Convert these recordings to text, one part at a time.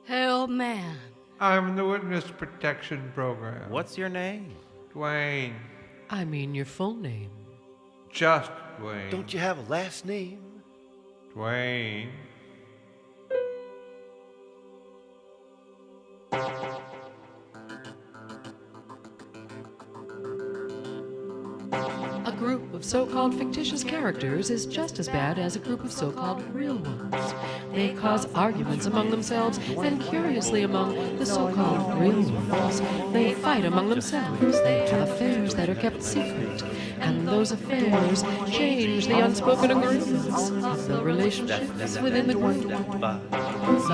Hell man. I'm the Witness Protection Program. What's your name? Dwayne. I mean your full name. Just Dwayne. Don't you have a last name? Dwayne. A group of so-called fictitious characters is just as bad as a group of so-called real ones. They cause arguments among themselves and curiously among the so-called real ones. They fight among themselves. They have affairs that are kept secret. And those affairs change the unspoken agreements of the relationships within the group.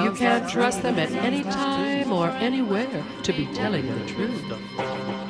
You can't trust them at any time or anywhere to be telling the truth.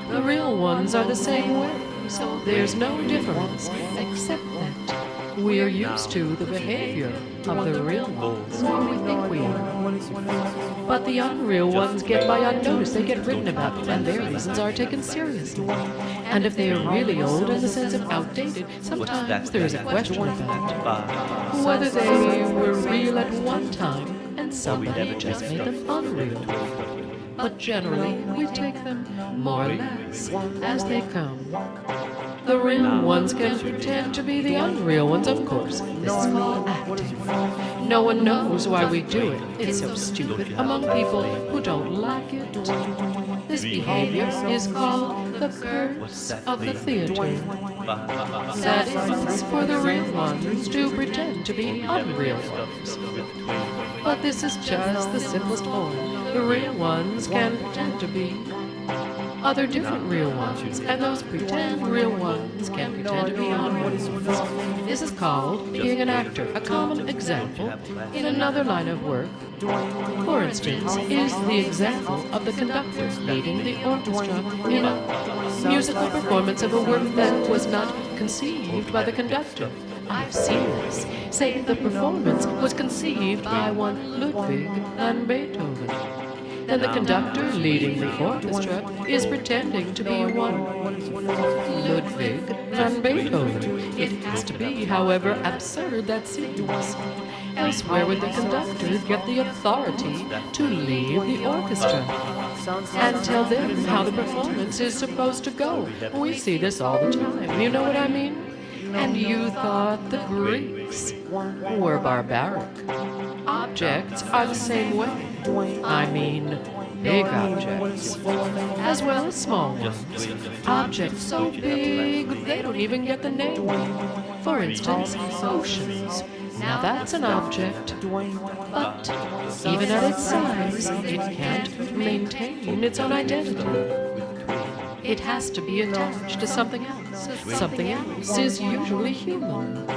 The real ones are the same way. So there's no difference, except that we're used to the behavior of the real ones. We think we are. But the unreal ones get by unnoticed. They get written about, and their reasons are taken seriously. And if they are really old in the sense of outdated, sometimes there is a question about whether they were real at one time and somebody just made them unreal. But generally, we take them more or less as they come. The real ones can pretend to be the unreal ones, of course. This is called acting. No one knows why we do it. It's so stupid among people who don't like it. This behavior is called the curse of the theater. That is for the real ones to pretend to be unreal ones. But this is just the simplest form. The real ones can pretend to be other different real ones, and those pretend real ones can pretend to be unreal ones. This is called being an actor. A common example in another line of work, for instance, is the example of the conductor leading the orchestra in a musical performance of a work that was not conceived by the conductor. I've seen this. Say the performance was conceived by one Ludwig van Beethoven. Then the conductor leading the orchestra is pretending to be one Ludwig van Beethoven. It has to be, however absurd that seems. Else where would the conductor get the authority to lead the orchestra and tell them how the performance is supposed to go? We see this all the time. You know what I mean? And you thought the Greeks were barbaric. Objects are the same way. I mean, big objects, as well as small ones. Objects so big they don't even get the name. For instance, oceans. Now that's an object, but even at its size, it can't maintain its own identity. It has to be attached to something else. Something else is usually human.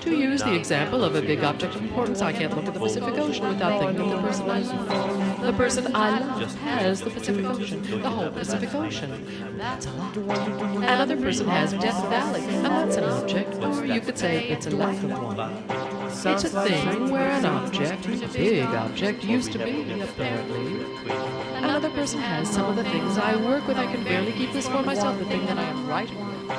To use the example of a big object of importance, I can't look at the Pacific Ocean without thinking of the person I love. The person I love has the Pacific Ocean, the whole Pacific Ocean. That's a lot. Another person has Death Valley, and that's an object, or you could say it's a lack of one. It's a thing where an object, a big object, used to be, apparently. Another person has some of the things I work with. I can barely keep this for myself, the thing that I am writing with.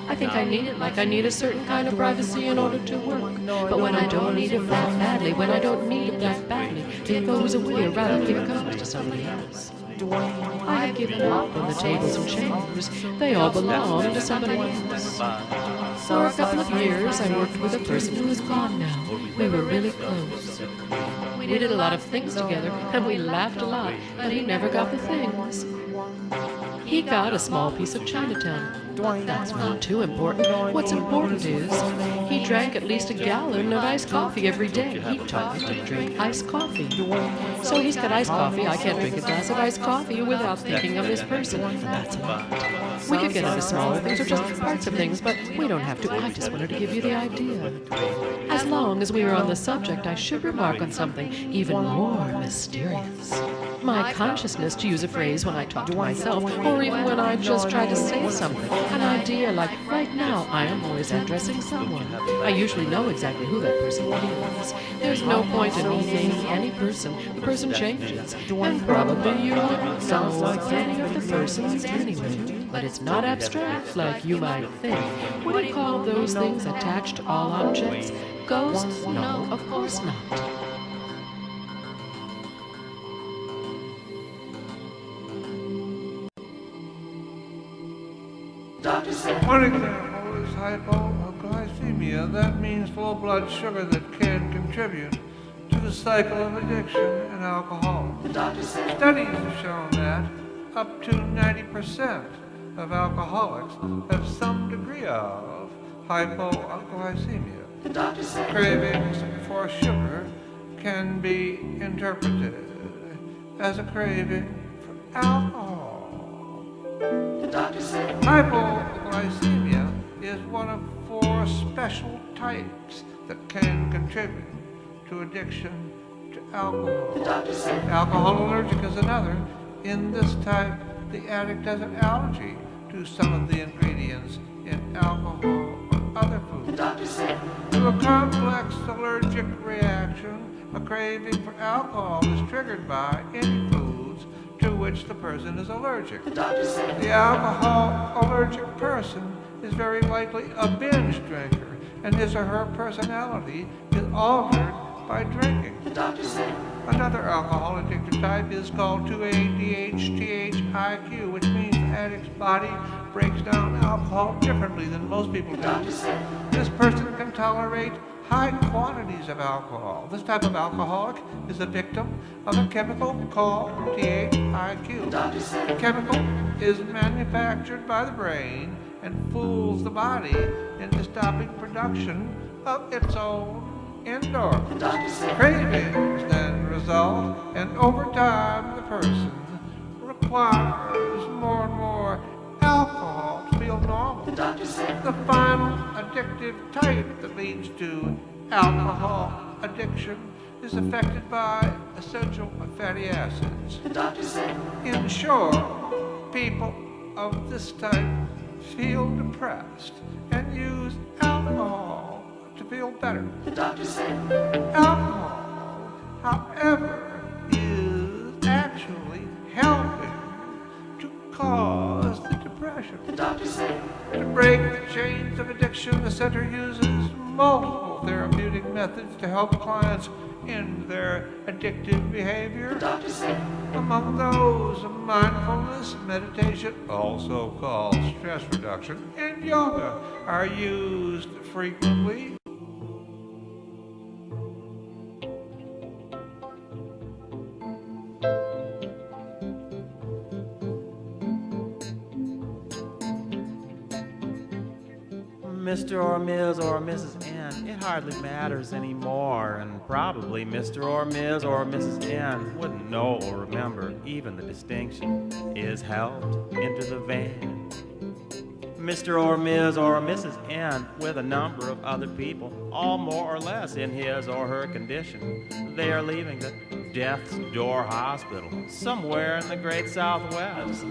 I think I need it like I need a certain kind of privacy in order to work. But when I don't need it that badly, when I don't need it that badly, it goes away, or rather it comes to somebody else. I have given up on the tables and chairs. They all belong to somebody else. For a couple of years, I worked with a person who is gone now. We were really close. We did a lot of things together, and we laughed a lot, but he never got the things. He got a small piece of Chinatown. That's not too important. What's important is he drank at least a gallon of iced coffee every day. He taught me to drink iced coffee. So he's got iced coffee. I can't drink a glass of iced coffee without thinking of this person. That's a lot. We could get into smaller things or just parts of things, but we don't have to. I just wanted to give you the idea. As long as we are on the subject, I should remark on something even more mysterious. My consciousness, to use a phrase when I talk to myself, or even when I just try to say something. An idea like, right now, I am always addressing someone. I usually know exactly who that person is. There's no point in me naming any person. The person changes. And probably you wouldn't know any of the persons anyway. But it's not abstract like you might think. What do you call those things attached to all objects? Ghosts? No, of course not. One example is hypoglycemia. That means low blood sugar that can contribute to the cycle of addiction in alcohol. Studies have shown that up to 90% of alcoholics have some degree of hypoglycemia. Cravings for sugar can be interpreted as a craving for alcohol. Hypoglycemia is one of 4 special types that can contribute to addiction to alcohol. Alcohol allergic is another. In this type, the addict has an allergy to some of the ingredients in alcohol or other foods. Through a complex allergic reaction, a craving for alcohol is triggered by any foods to which the person is allergic. The alcohol allergic person is very likely a binge drinker, and his or her personality is altered by drinking. Another alcohol addictive type is called 2A-DHTH-IQ, which means the addict's body breaks down alcohol differently than most people do. This person can tolerate high quantities of alcohol. This type of alcoholic is a victim of a chemical called THIQ. The chemical is manufactured by the brain and fools the body into stopping production of its own endorphins. Cravings then result, and over time the person requires more and more alcohol to feel normal. The final addictive type that leads to alcohol addiction is affected by essential fatty acids. In short, people of this type feel depressed and use alcohol to feel better. Alcohol, however, is actually helping to cause the depression. To break the chains of addiction, the center uses multiple therapeutic methods to help clients end their addictive behavior. Among those, mindfulness, meditation, also called stress reduction, and yoga are used frequently. Mr. or Ms. or Mrs. N, it hardly matters anymore, and probably Mr. or Ms. or Mrs. N wouldn't know or remember even the distinction is helped into the van. Mr. or Ms. or Mrs. N with a number of other people, all more or less in his or her condition. They are leaving the Death's Door Hospital somewhere in the great Southwest.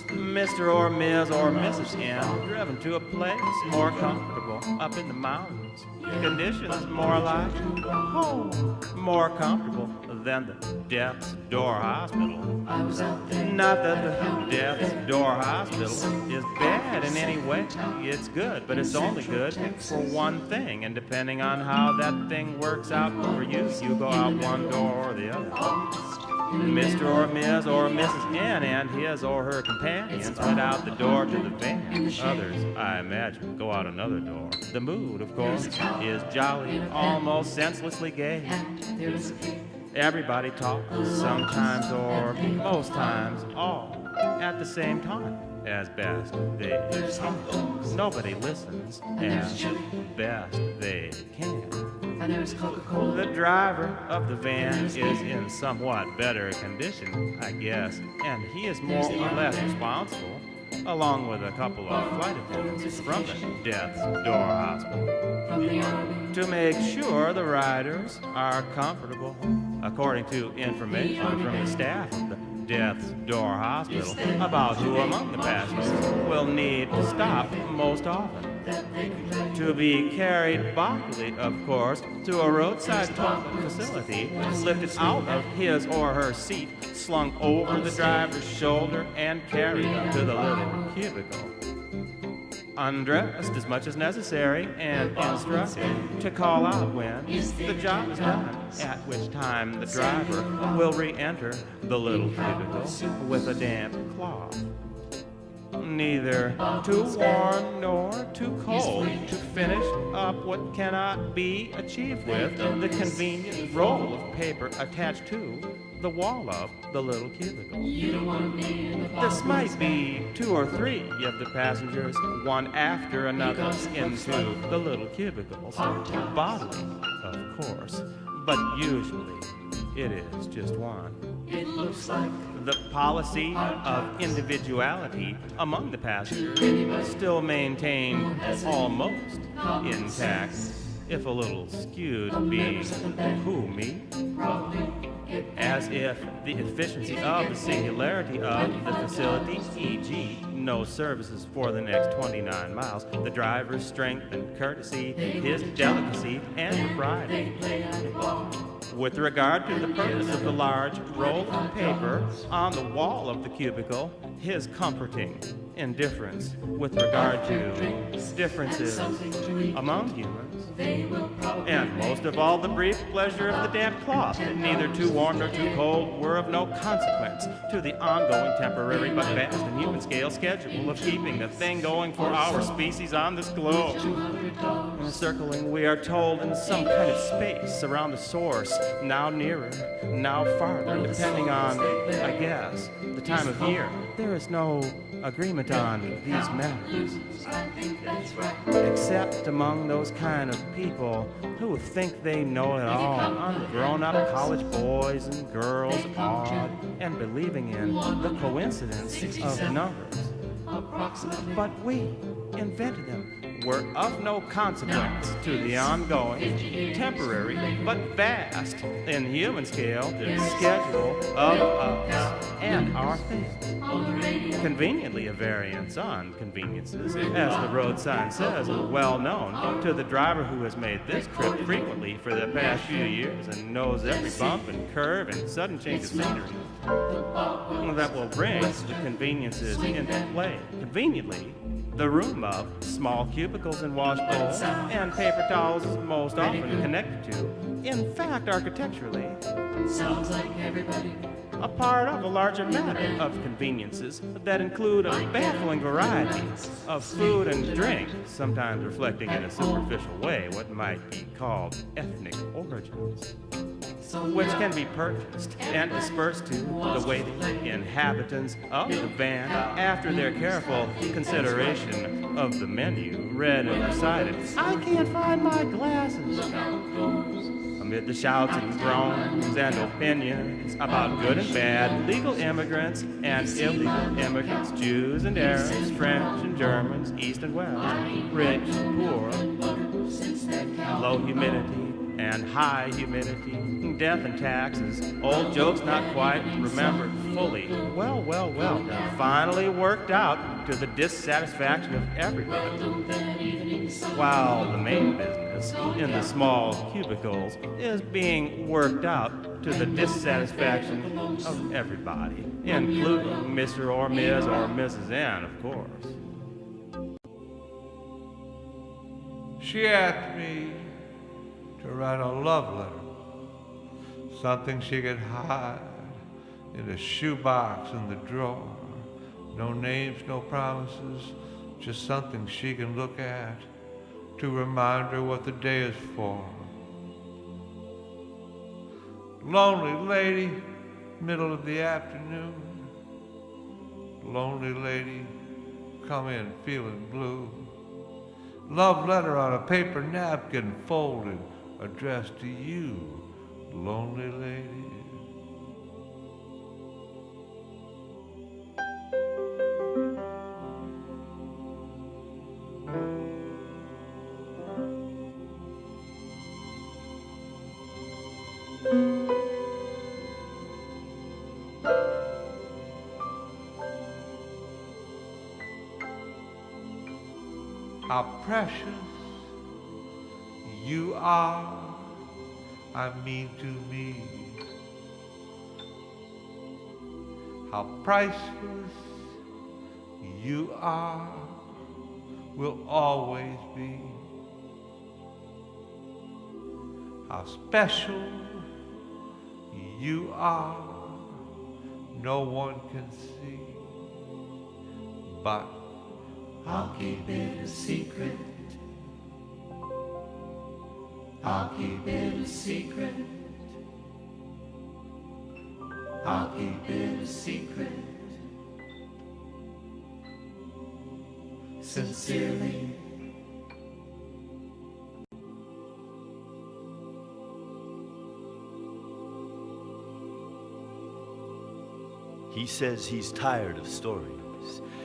Mr. or Ms. or Mrs. N driven to a place more comfortable up in the mountains. Conditions more like home, more comfortable than the Death's Door Hospital. Not that the Death's Door Hospital is bad in any way. It's good, but it's only good for one thing, and depending on how that thing works out for you, you go out one door or the other. Mr. or Ms. or Mrs. N and his or her companions went out the door to the van. Others, I imagine, go out another door. The mood, of course, is jolly, almost senselessly gay. Everybody talks, sometimes or most times, all at the same time, as best they can. Nobody listens as best they can. The driver of the van is in somewhat better condition, I guess, and he is more or less responsible, along with a couple of flight attendants from the Death's Door Hospital, to make sure the riders are comfortable, according to information from the staff of the Death's Door Hospital about who among the passengers will need to stop most often. To be carried bodily, of course, to a roadside toilet facility, lifted out of his or her seat, slung over the driver's shoulder, and carried to the little cubicle. Undressed as much as necessary and instructed to call out when the job is done, at which time the driver will re-enter the little cubicle with a damp cloth. neither too warm nor too cold to finish up what cannot be achieved with the convenient roll of paper attached to the wall of the little cubicle. This might be 2 or 3 of the passengers, one after another, into the little cubicles, bodily, of course, but usually it is just one. It looks like The policy of individuality among the passengers still maintained almost intact, if a little skewed, being who, me? As if the efficiency of the singularity of the facility, e.g., no services for the next 29 miles, the driver's strength and courtesy, his delicacy and propriety. With regard to the purpose of the large roll of paper on the wall of the cubicle, his comforting indifference with regard to differences among humans, and most of all the brief pleasure of the damp cloth, neither too warm nor too cold, were of no consequence to the ongoing temporary but vast and human scale schedule of keeping the thing going for our species on this globe. Circling, we are told, in some kind of space around the source, now nearer, now farther, depending on, I guess, the time of year. There is no agreement on these matters, except among those kind of people who think they know it all, ungrown-up college boys and girls, awed and believing in the coincidence of numbers. But we invented them, were of no consequence to the ongoing, temporary, but vast, in human scale, schedule of us and our things. Conveniently a variance on conveniences, as the road sign says, well known to the driver who has made this trip frequently for the past few years and knows every bump and curve and sudden change of scenery that will bring the conveniences into play. Conveniently, the room of small cubicles and wash bowls and paper towels is most often connected to, in fact, architecturally, sounds like everybody. a part of a larger matter of conveniences that include a baffling variety of food and drink, sometimes reflecting in a superficial way what might be called ethnic origins, which can be purchased and dispersed to the waiting inhabitants of the van after their careful consideration of the menu read and recited. I can't find my glasses. Amid the shouts and groans and opinions about good and bad, legal immigrants and illegal immigrants, Jews and Arabs, French and Germans, East and West, rich, poor, low humidity and high humidity, death and taxes, old jokes not quite remembered fully, well, finally worked out to the dissatisfaction of everybody. While the main business in the small cubicles is being worked out to the dissatisfaction of everybody, including Mr. or Ms. or Mrs. N, of course. She asked me to write a love letter, something she could hide in a shoebox in the drawer. No names, no promises, just something she can look at to remind her what the day is for. Lonely lady, middle of the afternoon. Lonely lady, come in feeling blue. Love letter on a paper napkin folded, addressed to you, lonely lady. How precious you are, I mean to me. How priceless you are, will always be. How special you are, no one can see. but I'll keep it a secret. I'll keep it a secret. I'll keep it a secret. Sincerely. He says he's tired of stories.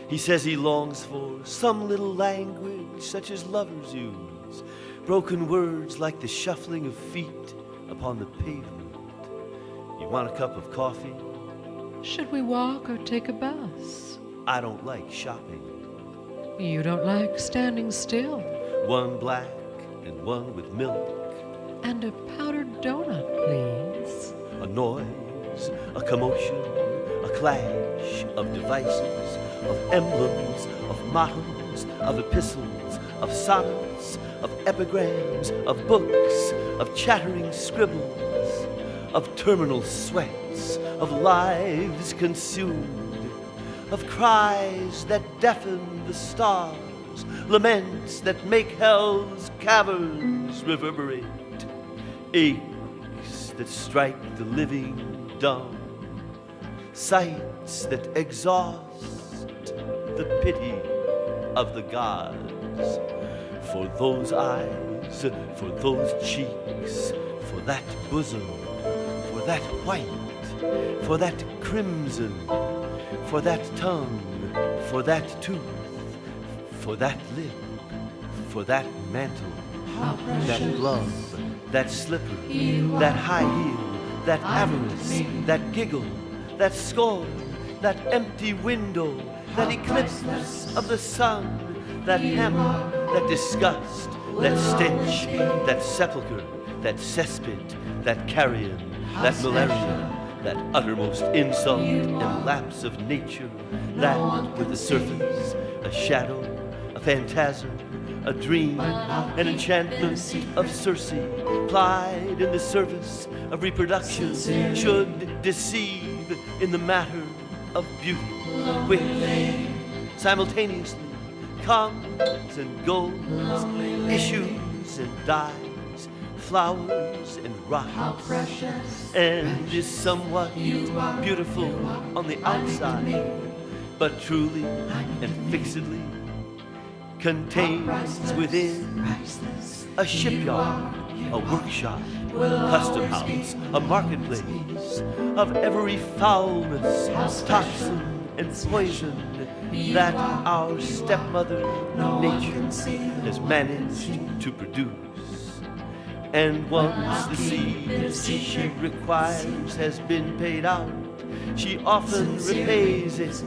He says he longs for some little language such as lovers use, broken words like the shuffling of feet upon the pavement. You want a cup of coffee? Should we walk or take a bus? I don't like shopping. You don't like standing still. One black and one with milk. And a powdered donut, please. A noise, a commotion, a clash of devices, of emblems, of mottos, of epistles, of sonnets, of epigrams, of books, of chattering scribbles, of terminal sweats, of lives consumed, of cries that deafen the stars, laments that make hell's caverns reverberate, aches that strike the living dumb, sights that exhaust the pity of the gods. For those eyes, for those cheeks, for that bosom, for that white, for that crimson, for that tongue, for that tooth, for that lip, for that mantle, that glove, that slipper, that high heel, that avarice, that giggle, that scorn, that empty window, that eclipse of the sun, that hammer, that disgust, that stench, that sepulchre, that cesspit, that carrion, that malaria, that uttermost insult and lapse of nature, that with the surface, a shadow, a phantasm, a dream, an enchantment of Circe, plied in the service of reproduction, should deceive in the matter of beauty, which simultaneously comes and goes, issues and dies, flowers and rots, and is somewhat beautiful on the outside, but truly and fixedly contains within a shipyard, a workshop, custom house, a marketplace of every foulness, toxin, and poison that our stepmother nature has managed to produce. And once the seed she requires has been paid out, she often repays it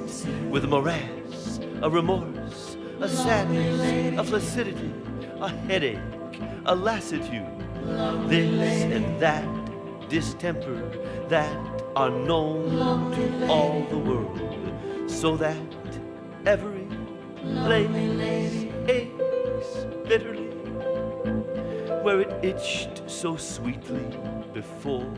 with a morass, a remorse, a sadness, a flaccidity, a headache, a lassitude, this and that distemper that are known to all the world, so that every place aches bitterly where it itched so sweetly before.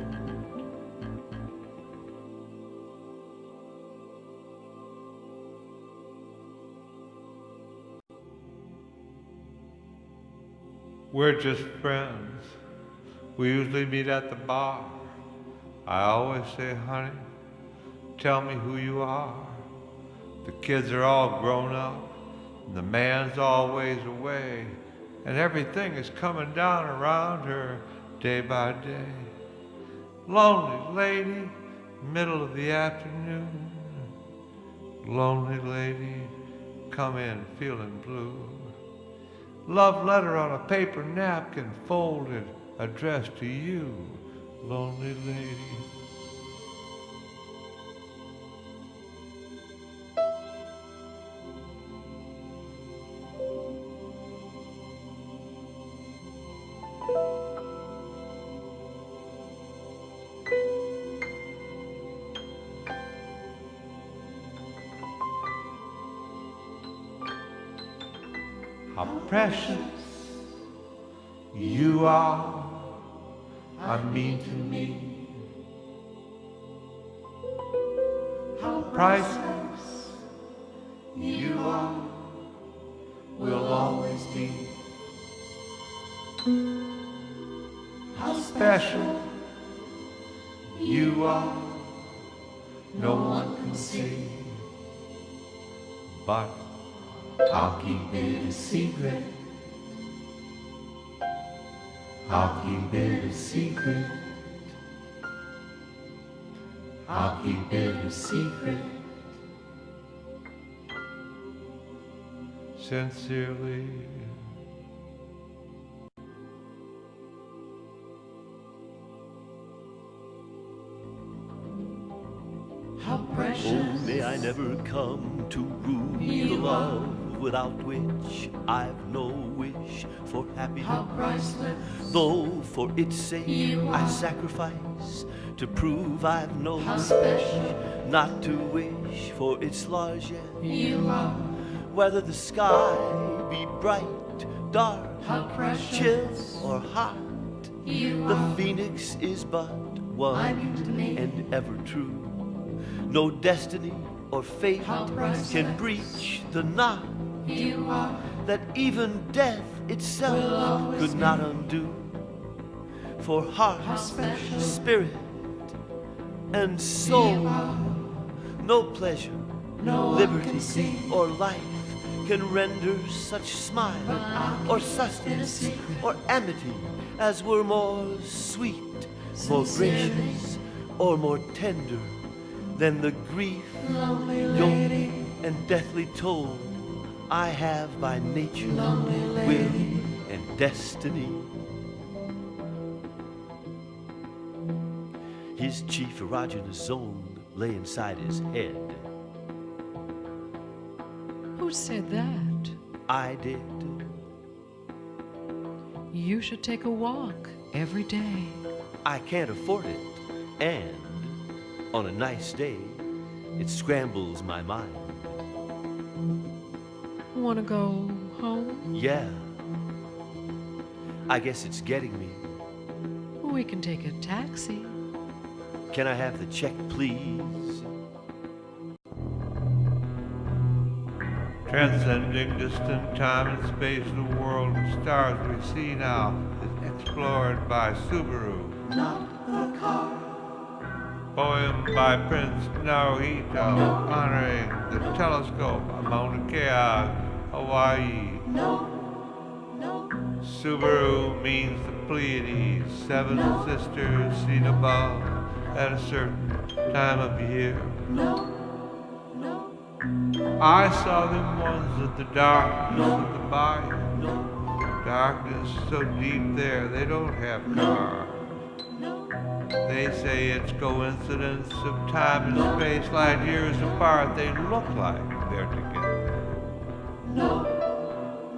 we're just friends. We usually meet at the bar. I always say, honey, tell me who you are. The kids are all grown up, and the man's always away, and everything is coming down around her day by day. Lonely lady, middle of the afternoon. Lonely lady, come in feeling blue. Love letter on a paper napkin folded, addressed to you, lonely lady. How precious you are, I mean to me. How priceless You are, will always be. How special you are, no one can see. But I'll keep it a secret. I'll keep it a secret. I'll keep it a secret. sincerely, How precious. Oh, may I never come to rue the love without which I've no wish for happiness. How priceless. Though for its sake You I are. sacrifice to prove I've no How wish special. not to wish for its largesse. You are. Whether the sky be bright, dark, How precious. chill or hot, You the are. phoenix is but I'm one to me. and ever true. No destiny or fate How priceless. can breach the knot You are. that even death Will itself always could not undo. For heart, How special. spirit, and soul, You are. no pleasure, No one liberty, can see. or life can render such smile But I'll or keep it a sustenance secret. or amity as were more sweet, more Sincerely. gracious, or more tender than the grief, Lonely yoke, lady. and deathly toll I have by nature, Lonely lady. will, and destiny. His chief erogenous zone lay inside his head. Who said that? I did. You should take a walk every day. I can't afford it, and on a nice day, it scrambles my mind. Want to go home? Yeah, I guess it's getting me. We can take a taxi. Can I have the check, please? transcending distant time and space, the world of stars we see now is explored by Subaru. Not the car. Poem by Prince Naruhito, honoring the telescope on Mauna Kea, Hawaii. No. No. Subaru means the Pleiades, seven sisters seen above at a certain time of year. No. No. I saw them once at the darkness of the bayou. No. Darkness so deep there, they don't have cars. No. They say it's coincidence of time and space, light years apart. They look like they're together. No.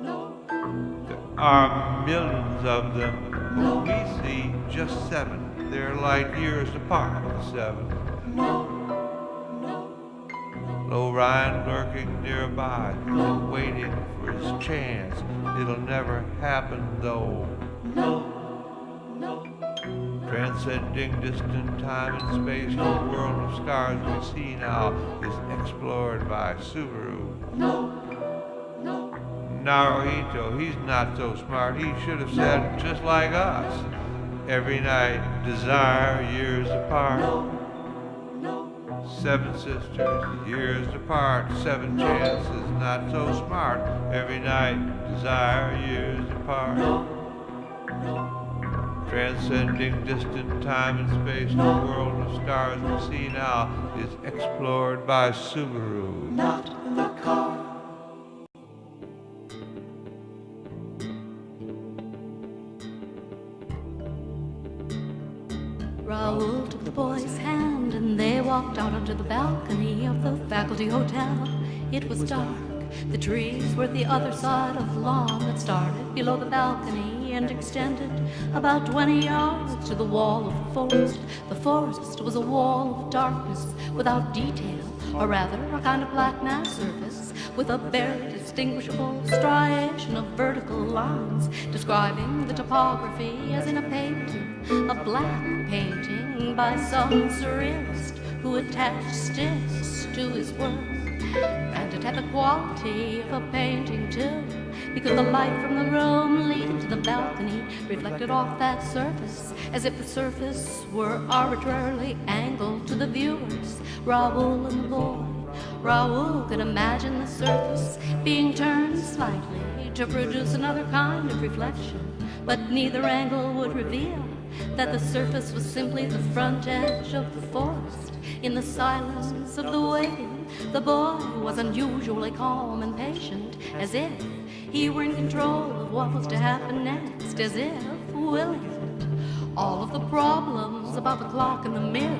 No. There are millions of them, but we see just seven. They're light years apart, the seven. No. No. Low Ryan lurking nearby, waiting for his chance. It'll never happen though. No. No. Transcending distant time and space, the world of stars we see now is explored by Subaru. No. No. Naruhito, he's not so smart. He should have said, just like us. Every night, desire years apart. No. No. Seven sisters, years apart. Seven chances, not so smart. Every night, desire years apart. No. Transcending distant time and space, the world of stars we see now is explored by Subaru. Not the car. Raoul took the boy's hand and they walked out onto the balcony of the faculty hotel. It was dark. The trees were the other side of lawn that started below the balcony and extended about 20 yards to the wall of the forest. The forest was a wall of darkness without detail, or rather a kind of black mass surface with a barely distinguishable striation of vertical lines describing the topography as in a painting, a black painting by some surrealist who attached sticks to his work. And it had the quality of a painting too, because the light from the room leading to the balcony reflected off that surface, as if the surface were arbitrarily angled to the viewers. Raoul and the boy. Raoul could imagine the surface being turned slightly to produce another kind of reflection, but neither angle would reveal that the surface was simply the front edge of the forest. In the silence of the waiting, the boy was unusually calm and patient, as if he were in control of what was to happen next, as if willing it. All of the problems about the clock and the mirror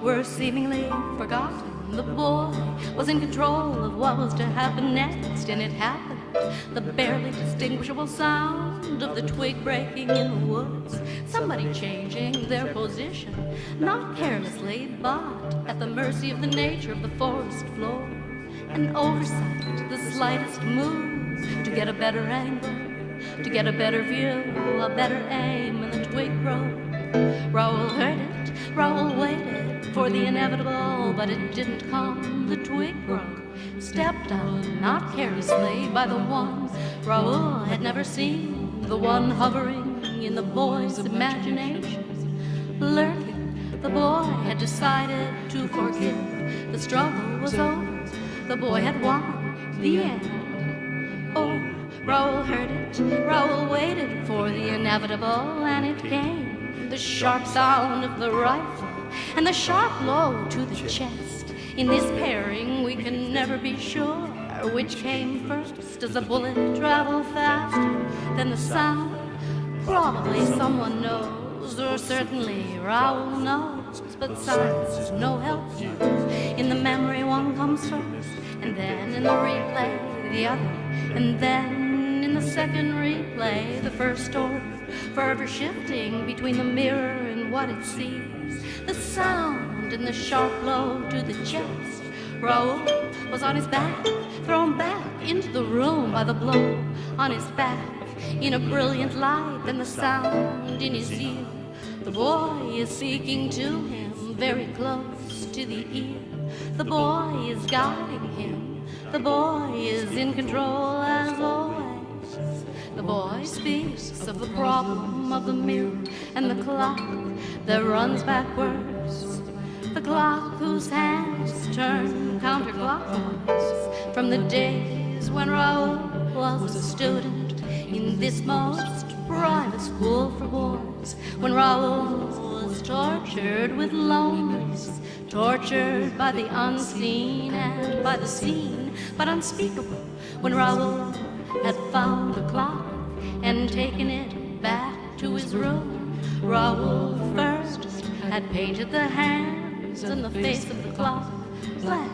were seemingly forgotten. The boy was in control of what was to happen next, and it happened. The barely distinguishable sound of the twig breaking in the woods, somebody changing their position, not carelessly, but at the mercy of the nature of the forest floor. An oversight, the slightest move to get a better angle, to get a better view, a better aim, and the twig broke. Raoul heard it, Raoul waited for the inevitable, but it didn't come. The twig broke, stepped out, not carelessly, by the one Raoul had never seen, the one hovering in the boy's imagination. Lurking, the boy had decided to forgive. The struggle was over, the boy had won, the end. Oh, Raoul heard it, Raoul waited for the inevitable, and it came. The sharp sound of the rifle and the sharp blow to the chest. In this pairing we can never be sure which came first. Does a bullet travel faster than the sound? Probably someone knows, or certainly Raoul knows, but science is no help. In the memory one comes first, and then in the replay the other, and then in the second replay the first order, forever shifting between the mirror and what it sees. The sound and the sharp blow to the chest. Raoul was on his back, thrown back into the room by the blow. On his back, in a brilliant light, and the sound in his ear. The boy is speaking to him, very close to the ear. The boy is guiding him. The boy is in control as always. The boy speaks of the problem of the mirror and the clock that runs backwards. The clock whose hands turn counterclockwise from the days when Raoul was a student in this most private school for boys, when Raoul was tortured with loneliness, tortured by the unseen and by the seen, but unspeakable, when Raoul had found the clock and taken it back to his room. Raoul first had painted the hands and the face of the clock black,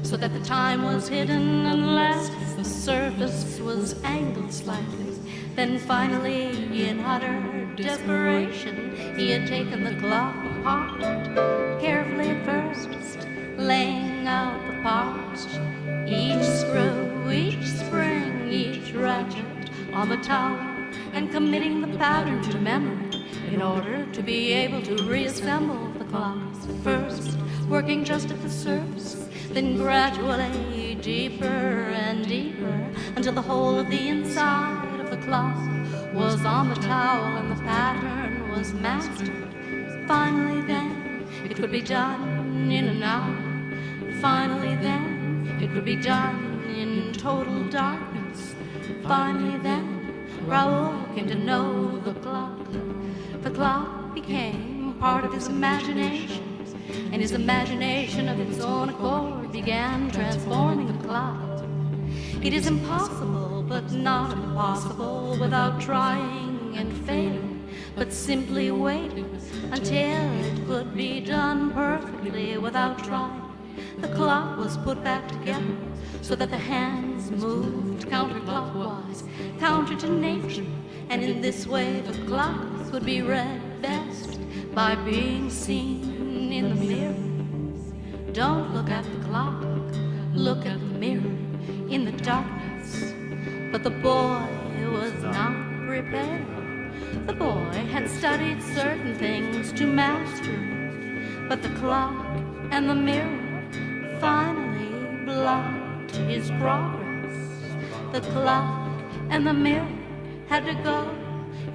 so that the time was hidden unless the surface was angled slightly. Then finally, in utter desperation, he had taken the clock apart, carefully at first, laying out the parts, each screw, each spring, each ratchet on the tower, and committing the pattern to memory in order to be able to reassemble the clocks. First, working just at the surface, then gradually deeper and deeper, until the whole of the inside of the clock was on the towel and the pattern was mastered. Finally then, it could be done in an hour. Finally then, it could be done in total darkness. Finally then, Raoul came to know the clock. The clock became part of his imagination, and his imagination of its own accord began transforming the clock. It is impossible, but not impossible, without trying and failing, but simply waiting until it could be done perfectly without trying. The clock was put back together so that the hands moved counterclockwise, counter to nature, and in this way the clock could be read best by being seen in the mirror. Don't look at the clock, look at the mirror in the darkness. But the boy was not prepared. The boy had studied certain things to master, but the clock and the mirror finally blocked his progress. The clock and the mirror had to go.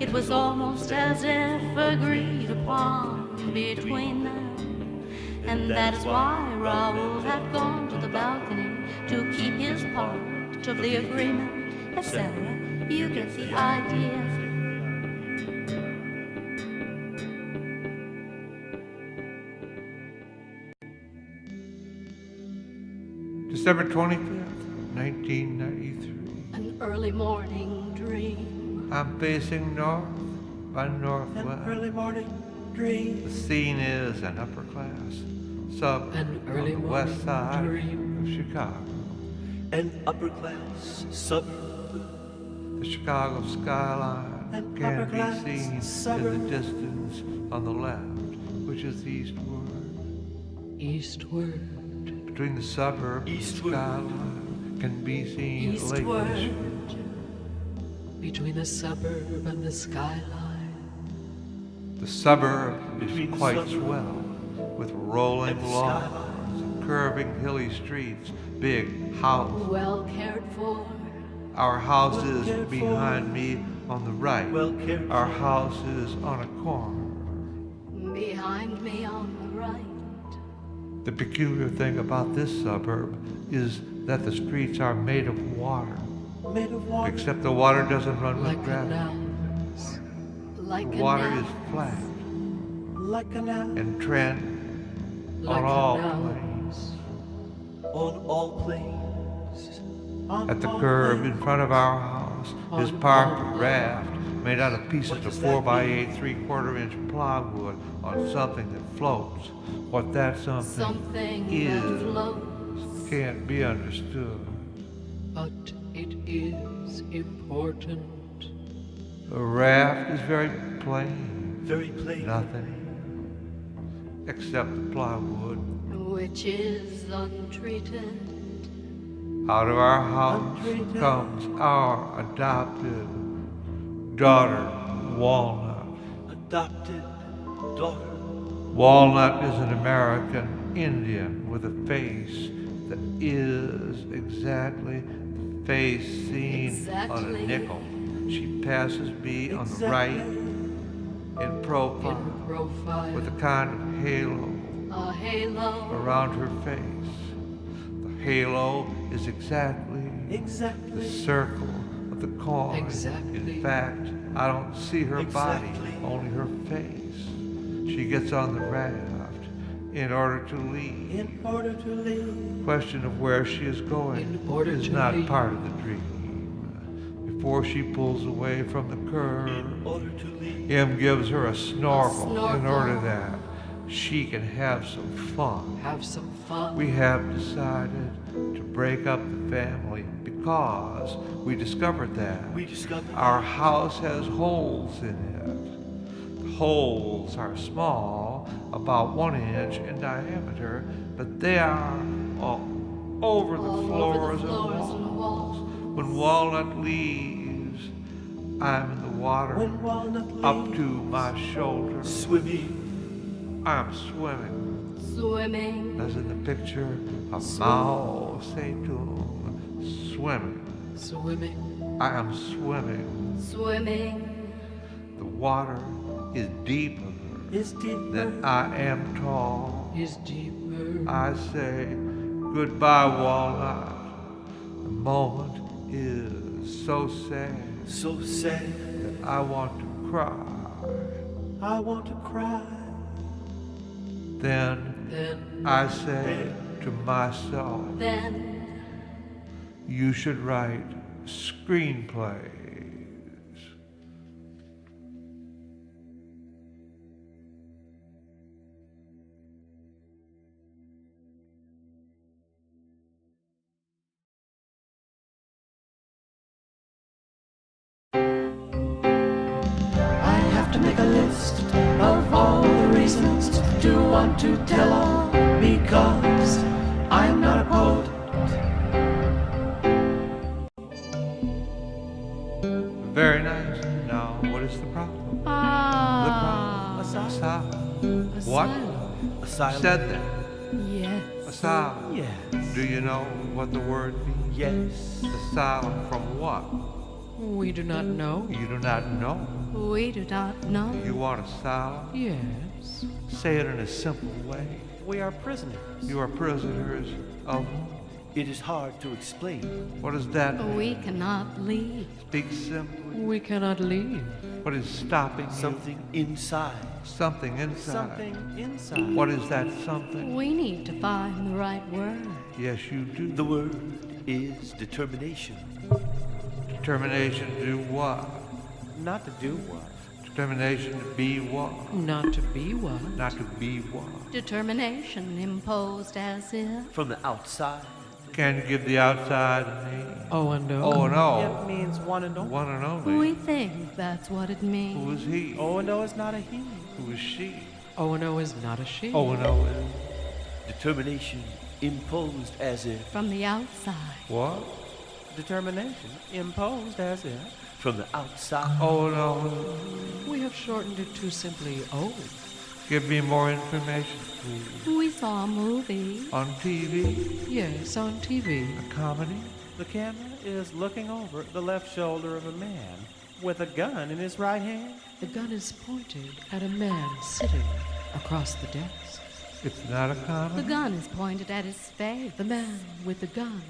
It was almost as if agreed upon between them. And that is why Raoul had gone to the balcony to keep his part of the agreement, etc. You get the idea. December 25th, 1993. An early morning dream. I'm facing north by northwest. An early morning dream. The scene is an upper class suburb An on early the west morning side dream. of Chicago. An upper class suburb. The Chicago skyline An can upper be class seen suburb. in the distance on the left, which is eastward. Eastward. Between the suburb and the Eastward. skyline can be seen Lake Eastward. Michigan. Between the suburb and the skyline. The suburb Between is the quite suburb swell, with rolling and the lawns skyline. and curving hilly streets, big houses. Well cared for. Our house Well is cared for. behind me on the right. Well cared Our for. house is on a corner. Behind me on the right. The peculiar thing about this suburb is that the streets are made of water, Made of water. except the water doesn't run Like with gravity. canals. Like The a water nap. is flat Like an owl. and trend Like on all canals. planes. On all planes. On At the all curb planes. in front of our house is On parked all a raft made out of What pieces does of that 4x8 3/4 inch plywood on something that floats. What that something Something that is floats. can't be understood. But it is important. The raft is very plain, Very plain. nothing except the plywood. Which is untreated. Out of our house Untreated. comes our adopted daughter, Walnut. Adopted daughter. Walnut is an American Indian with a face that is exactly the face seen on Exactly. a nickel. She passes me on the right in profile In profile. with a kind of halo A halo. around her face. The halo is exactly the Exactly. circle of the coin. Exactly. In fact, I don't see her body, Exactly. only her face. She gets on the raft in order to leave. In order to leave. The question of where she is going In order is to not leave. part of the dream. Before she pulls away from the curb, In order to leave. him gives her a snorkel in snorkel. order that she can have some fun. Have some fun. We have decided to break up the family because we discovered that We discovered our house has holes in it. The holes are small, about 1 inch in diameter, but they are all over the All floors, over the floors and and walls. walls. When Walnut leaves, I'm in the water When Walnut leaves. up to my shoulder. swimming. I'm swimming, Swimming. as in the picture of Mao Zedong. Swimming. Swimming. I am swimming. Swimming. The water is deeper Is deeper. than I am tall. Is deeper. I say goodbye, Walnut. The moment is so sad So sad. that I want to cry. I want to cry. Then Then I say to myself, Then you should write screenplays. I have to make a list of all the reasons to want to tell all, because I am not a poet. Very nice. Now, what is the problem? The problem. Asylum. What? Asylum. Said that. Yes. Asylum. Yes. Do you know what the word means? Yes. Asylum from what? We do not know. You do not know. We do not know. You want asylum? Yes. Say it in a simple way. We are prisoners. You are prisoners of whom? It is hard to explain. What does that mean? We cannot leave. Speak simply. We cannot leave. What is stopping you? Something inside. Something inside. Something inside. What is that something? We need to find the right word. Yes, you do. The word is determination. Determination to do what? Not to do what? Determination to be what? Not to be what? Not to be what? Determination imposed as if. From the outside. Can you give the outside a name? Oh, and no. Oh, It no. means one and only. One and only. We think that's what it Who means. is he? O and O is not a he. Who is she? O and O is not a she. Oh, no. Determination imposed as if. From the outside. What? Determination imposed as if. From the outside. Oh, no. We have shortened it to simply O. Give me more information, please. We saw a movie. On TV? Yes, on TV. A comedy? The camera is looking over the left shoulder of a man with a gun in his right hand. The gun is pointed at a man sitting across the desk. It's not a The comedy? gun is pointed at his face. The man with the gun,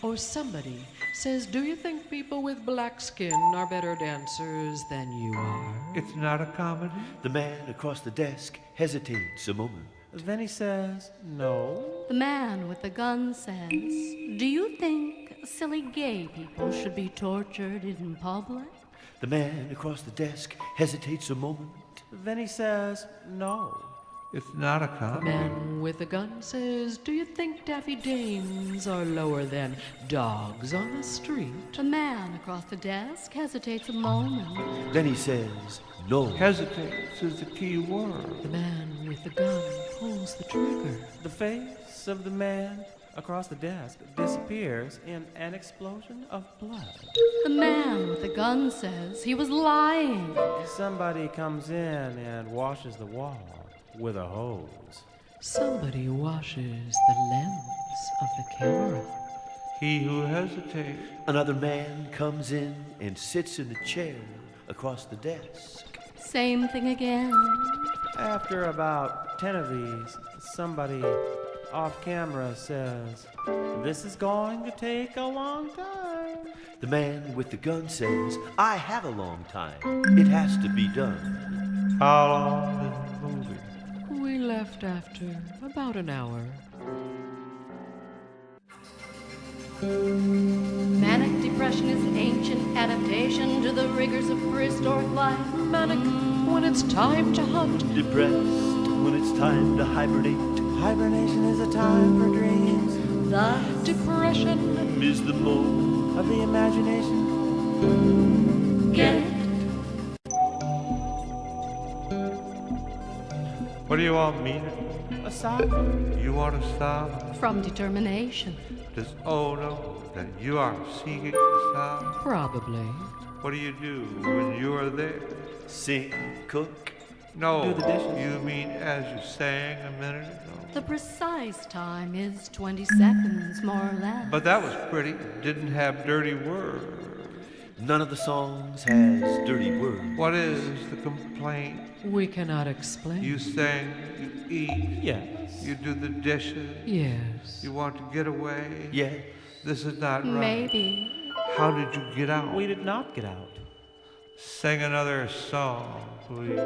or somebody, says, "Do you think people with black skin are better dancers than you are?" It's not a comedy? The man across the desk hesitates a moment. Then he says, no. The man with the gun says, "Do you think silly gay people should be tortured in public?" The man across the desk hesitates a moment. Then he says, no. It's not a The comedy? man with the gun says, "Do you think Daffy Danes are lower than dogs on the street?" The man across the desk hesitates a moment. Then he says, no. Hesitates is the key word. The man with the gun pulls the trigger. The face of the man across the desk disappears in an explosion of blood. The man with the gun says he was lying. Somebody comes in and washes the wall with a hose. Somebody washes the lens of the camera. He who hesitates. Another man comes in and sits in a chair across the desk. Same thing again. After about 10 of these, somebody off camera says, "This is going to take a long time." The man with the gun says, I have a long time. It has to be done. How long is the movie? We left after about an hour. Manic depression is ancient adaptation to the rigors of prehistoric life. Manic when it's time to hunt. Depressed when it's time to hibernate. Hibernation is a time for dreams Thus, Depression Is the mode of the imagination. get it? What do you all mean? Asylum. You want asylum? From determination. Does O know that you are seeking asylum? probably. What do you do when you are there? sing, cook. No, Do the dishes. you mean as you sang a minute ago? The precise time is 20 seconds, more or less. But that was pretty. Didn't have dirty words. None of the songs has dirty words. What is the complaint? We cannot explain. You sing, you eat, Yes. you do the dishes, Yes. you want to get away. Yes. This is not right. Maybe. How did you get out? We did not get out. Sing another song, please.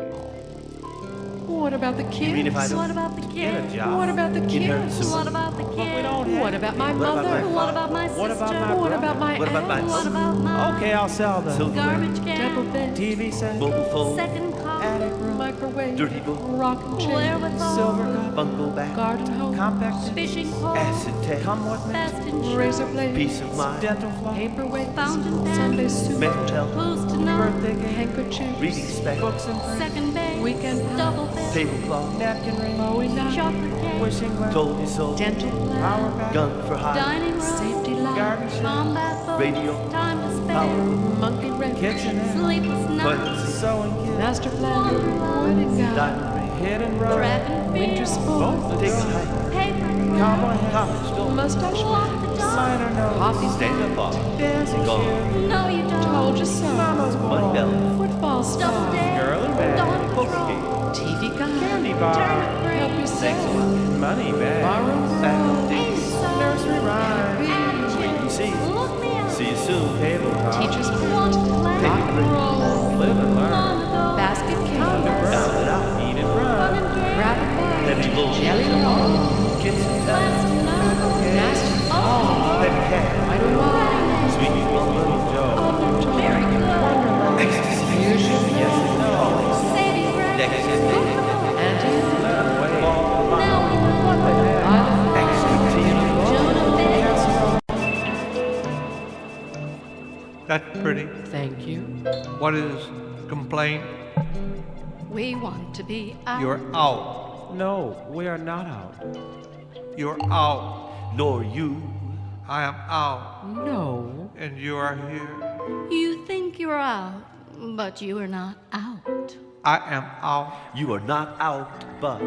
What about the kids? mean if I don't What about the Get a kids? job. What about the Inheritance. kids? What about the But we kids? don't have What about my What about mother? my What about my sister? What about my What brother? about my What about my aunt? What about my Okay, I'll sell them. Silverware, garbage Double can? bed, TV set, mobile phone, Second car? attic room, microwave, dirty book, rocking chair, Wherewithal? silver cup, bungo back, garden hose, compact disc, Fishing pole? acid test, come with me, Best insurance? razor blade, peace of mind, dental floss, paperweight, Fountain pen? Sunday suit, mental health, Who's to know? birthday cake, handkerchiefs, reading spec, books and prints, Second base? Weekend pass, Double bed? tablecloth, napkin ring, Bowie knife, Chocolate cake? wishing well, told you so, dental power plan, pack, gun for hire, Dining room? safety line, garbage chute, Combat boat? Radio. Time to Power. spare? monkey wrench, kitchen, Sleepless nights? toilets, sewing kit, master plan, wedding gown, diamond ring, hit and run, track and winter field, sports, Take a hike. paper, cowboy hat, College don't. mustache walk man, the dog. minor note, coffee Stand up bar. dancing Gone. shoes, No, you don't. told you so, mama's Money ball, belt. football Double star, dare, girly bag, dawn Poker patrol, game. TV guy, candy turnip bar, help green, yourself, money bag, borrow ace song, nursery rhyme, attitude, See. look me up, See you soon. table talk, teacher's want pet, to laugh, rock and roll, live and learn, on the go, basket case, Down and out. eat and fun run, and games, grab a Heavy bag, load. jelly roll, kids and last night, nasty fall, Heavy cat. right away, Sweet little Joe, very good, ecstasy. here's your yes and no, Sadie Ray, Next. auntie, let 'em wait, now we know what the Joan of That's pretty. thank you, What is complaint? we want to be out. You're out. no, we are not out, You're out. Nor you. I am out. no, And you are here. You think you're out, but you are not out. I am out. You are not out, but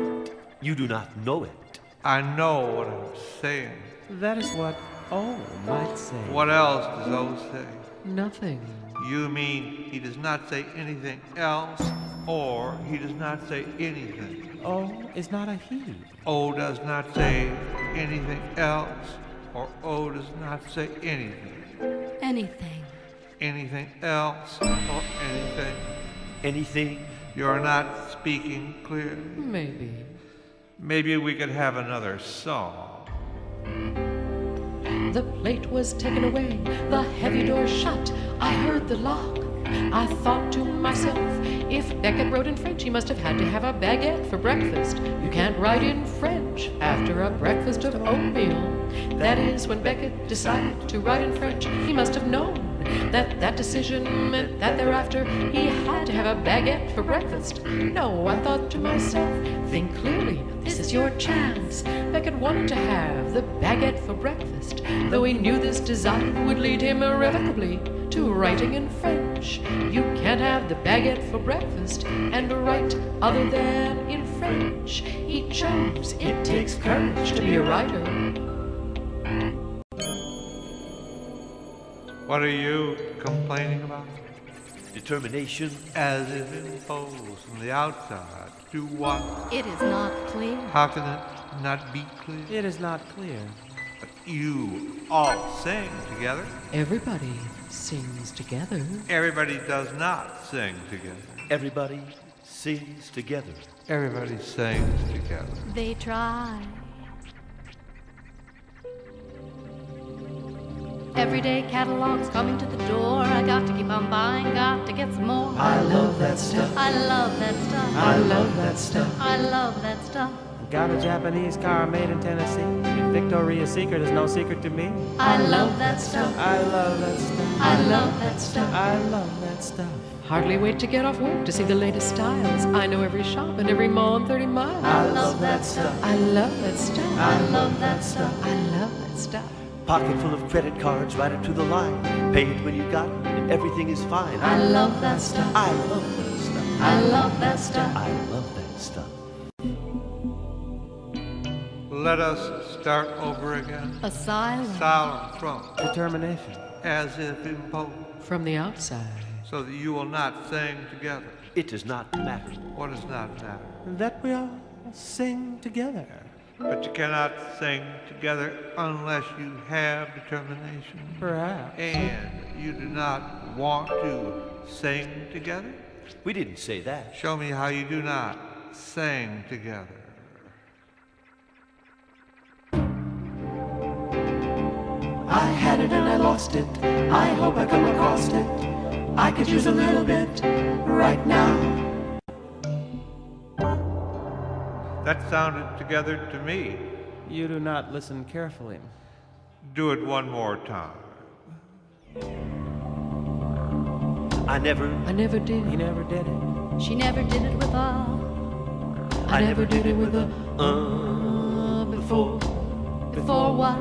you do not know it. I know what I'm saying. that is what O might say, What else does O say? nothing, You mean he does not say anything else, or he does not say anything? O is not a he, O does not say anything else, or O does not say anything. Anything. Anything else, or anything. Anything? You're not speaking clearly. maybe. Maybe we could have another song. The plate was taken away, the heavy door shut. I heard the lock. I thought to myself, if Beckett wrote in French, he must have had to have a baguette for breakfast. You can't write in French after a breakfast of oatmeal. That is, when Beckett decided to write in French, he must have known that decision meant that thereafter he had to have a baguette for breakfast. No, I thought to myself, think clearly, this is your chance. Beckett wanted to have the baguette for breakfast, though he knew this desire would lead him irrevocably to writing in French. You can't have the baguette for breakfast and write other than in French. He chose. It takes courage to be a writer. What are you complaining about? Determination? As if imposed from the outside. Do what? It is not clear. How can it not be clear? it is not clear, But you all sing together. Everybody sings together. Everybody does not sing together. Everybody sings together. Everybody sings together. They try. Everyday catalogs coming to the door. I got to keep on buying, got to get some more. I love that stuff. I love that stuff. I love that stuff. I love that stuff. got a Japanese car made in Tennessee, Victoria's Secret is no secret to me, I love that stuff. I love that stuff, I love that stuff. I love that stuff. Hardly wait to get off work to see the latest styles. I know every shop and every mall in 30 miles. I love that stuff. I love that stuff. I love that stuff. I love that stuff. Pocket full of credit cards right up to the line. Paid when you got it, and everything is fine. I love that stuff. I love that stuff. I love that stuff. I love that stuff. Let us start over again. Asylum. Asylum from, Determination. as if imposed, From the outside. so that you will not sing together. It does not matter. What does not matter? That we all sing together. But you cannot sing together unless you have determination. Perhaps. And you do not want to sing together? We didn't say that. Show me how you do not sing together. I had it and I lost it. I hope I come across it. I could use a little bit right now. That sounded together to me. You do not listen carefully. Do it one more time. I never did. He never did it. She never did it with a. I never did it with a before. Before what?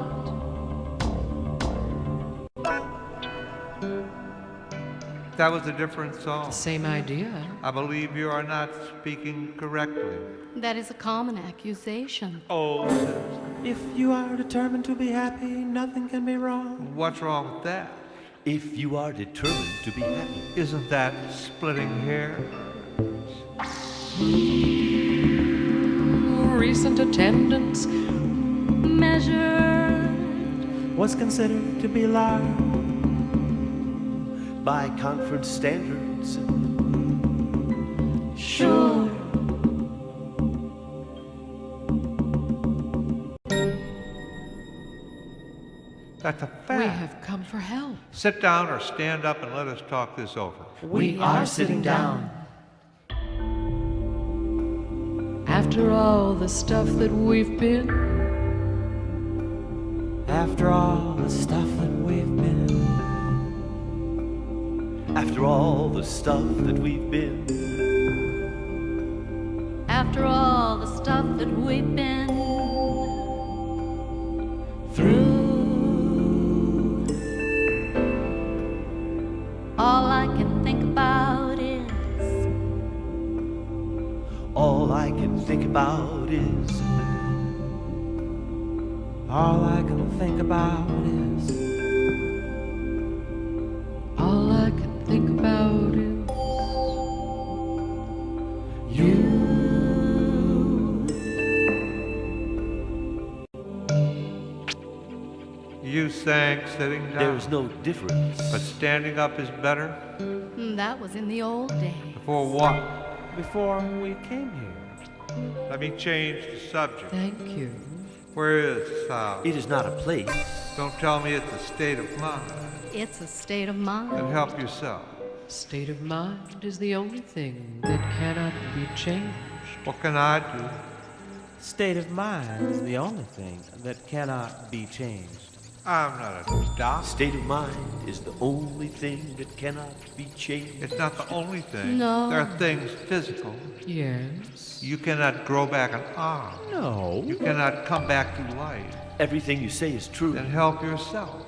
That was a different song. Same idea. I believe you are not speaking correctly. That is a common accusation. Oh, says, If you are determined to be happy, nothing can be wrong. what's wrong with that? If you are determined to be happy, Isn't that splitting hairs? Recent attendance. Measured. What's considered to be large? by conference standards, Sure. That's a We fact. have come for help. Sit down or stand up and let us talk this over. We are sitting down. After all the stuff that we've been, After all the stuff that we've been, after all the stuff that we've been, After all the stuff that we've been through. all I can think about is all I can think about is All I can think about is all I can think about is you. You sang sitting down. there's no difference. But standing up is better. that was in the old days. For what? Before we came here, Let me change the subject. thank you. Where is South? It is not a place. Don't tell me it's a state of mind. It's a state of mind. Then help yourself. State of mind is the only thing that cannot be changed. What can I do? state of mind is the only thing that cannot be changed. I'm not a doctor. State of mind is the only thing that cannot be changed. It's not the only thing. No. There are things physical. Yes. You cannot grow back an arm. No. You cannot come back to life. Everything you say is true. Then help yourself.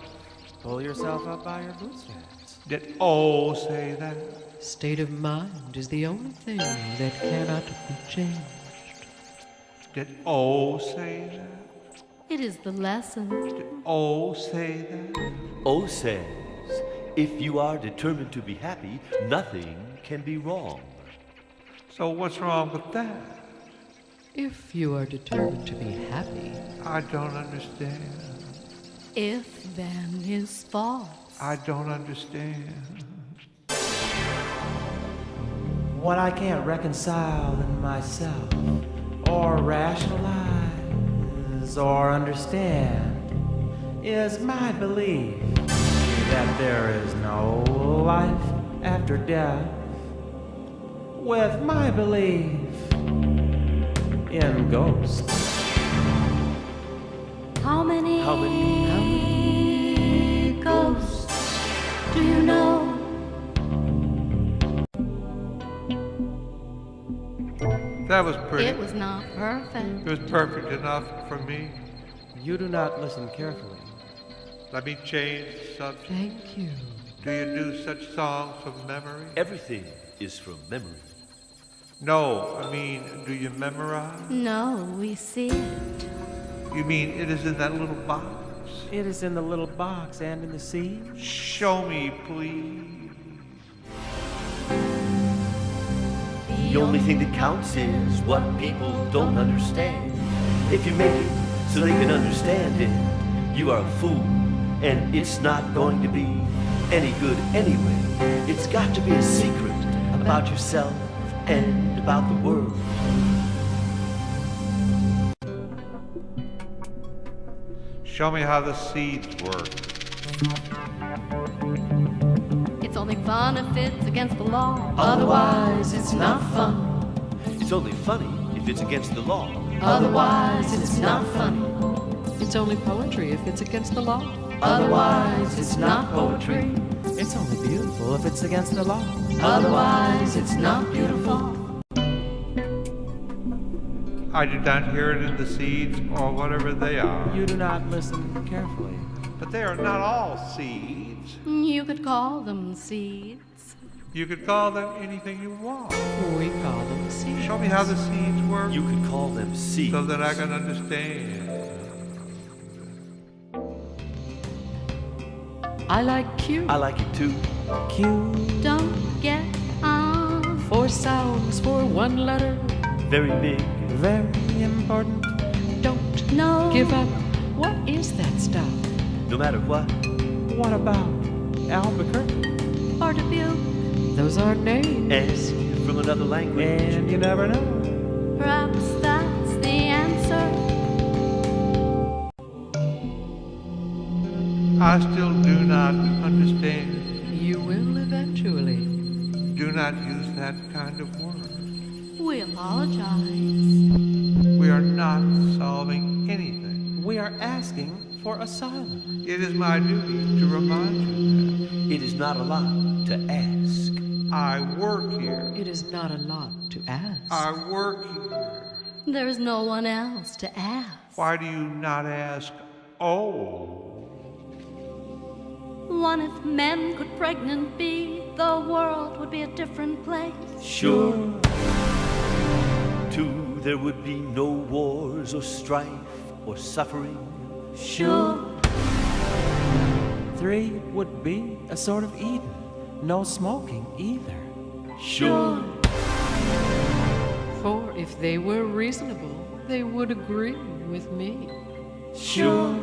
Pull yourself up by your bootstraps. Did O say that? State of mind is the only thing that cannot be changed. Did O say that? It is the lesson. Did O say that? O says, if you are determined to be happy, nothing can be wrong. So what's wrong with that? If you are determined to be happy, I don't understand. If then is false. I don't understand. What I can't reconcile in myself, or rationalize, or understand, is my belief that there is no life after death, with my belief in ghosts. How many ghosts do you know? That was pretty. It was not perfect. It was perfect enough for me. You do not listen carefully. Let me change the subject. thank you. Do you do such songs from memory? Everything is from memory. No, I mean, do you memorize? No, we see it. You mean it is in that little box? It is in the little box and in the seed. Show me, please. The only thing that counts is what people don't understand. If you make it so they can understand it, you are a fool, and it's not going to be any good anyway. It's got to be a secret about yourself and about the world. Show me how the seeds work. It's only fun if it's against the law. Otherwise, it's not fun. It's only funny if it's against the law. Otherwise, it's not funny. It's only poetry if it's against the law. Otherwise, it's not poetry. It's only beautiful if it's against the law. Otherwise, it's not beautiful. I did not hear it in the seeds or whatever they are. You do not listen carefully. But they are not all seeds. You could call them seeds. You could call them anything you want. We call them seeds. Show me how the seeds work You could call them seeds. so that I can understand. I like Q. I like it too. Q. Don't get on. 4 sounds for 1 letter. Very big. Very important. Don't No. give up. What is that stuff? No matter what. What about Albuquerque? Or Dubuque. Those are names. And from another language. And you never know. Perhaps that's the answer. I still do not understand. You will eventually. Do not use that kind of word. We apologize. We are not solving anything. We are asking for asylum. It is my duty to remind you It is not a lot to ask. that. I work here. It is not a lot to ask. I work here. There's no one else to ask. Why do you not ask, oh? One, if men could pregnant be, the world would be a different place. Sure. 2, there would be no wars or strife or suffering. Sure. 3 would be a sort of Eden. No smoking either. Sure. 4, if they were reasonable, they would agree with me. Sure.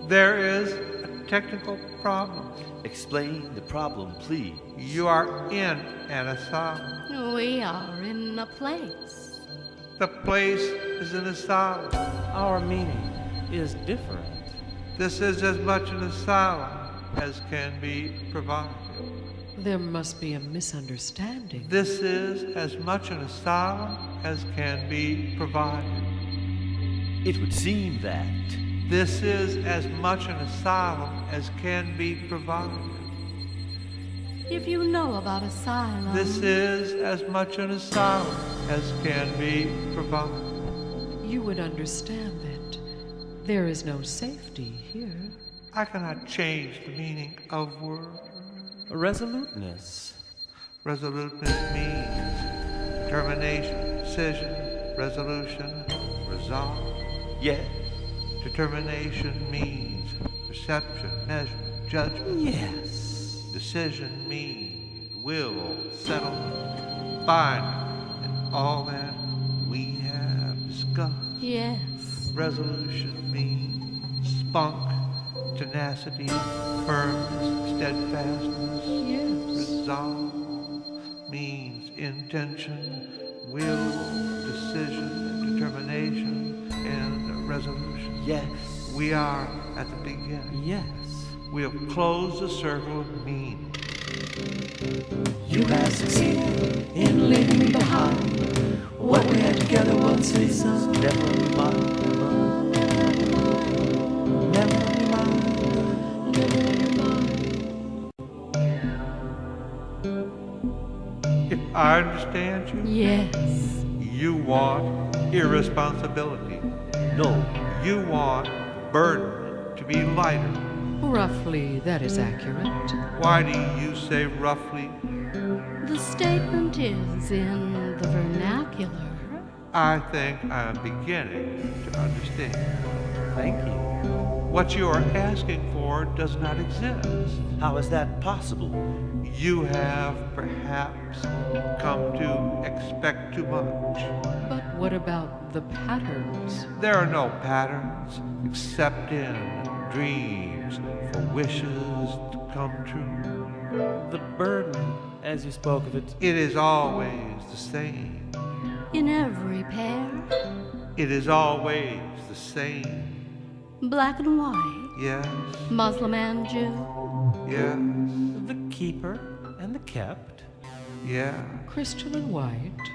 There is a technical problem. Explain the problem, please. You are in an asylum. We are in a place. The place is an asylum. Our meaning is different. This is as much an asylum as can be provided. There must be a misunderstanding. This is as much an asylum as can be provided. It would seem that. This is as much an asylum as can be provided. If you know about asylum, This is as much an asylum as can be provided. You would understand that there is no safety here. I cannot change the meaning of words. Resoluteness. Resoluteness means determination, decision, resolution, resolve. Yes. Determination means perception, measurement, judgment. Yes. Decision means will, settlement, binding, and all that we have discussed. yes. Resolution means spunk, tenacity, firmness, steadfastness. Yes. Resolve means intention, will, decision, determination, and resolution. Yes. We are at the beginning. Yes. We have closed the circle of meaning. You have succeeded in leaving me behind. What we had together once is Never mind. Never mind. If I understand you, Yes. you want irresponsibility. No. You want burden to be lighter. Roughly, that is accurate. Why do you say roughly? The statement is in the vernacular. I think I'm beginning to understand. Thank you. What you are asking for does not exist. How is that possible? You have perhaps come to expect too much. But what about the patterns? There are no patterns except in dreams for wishes to come true. The burden, as you spoke of it, It is always the same. In every pair, It is always the same. black and white, Yes, Muslim and Jew, yes, the keeper and the kept, yeah. Christian and white.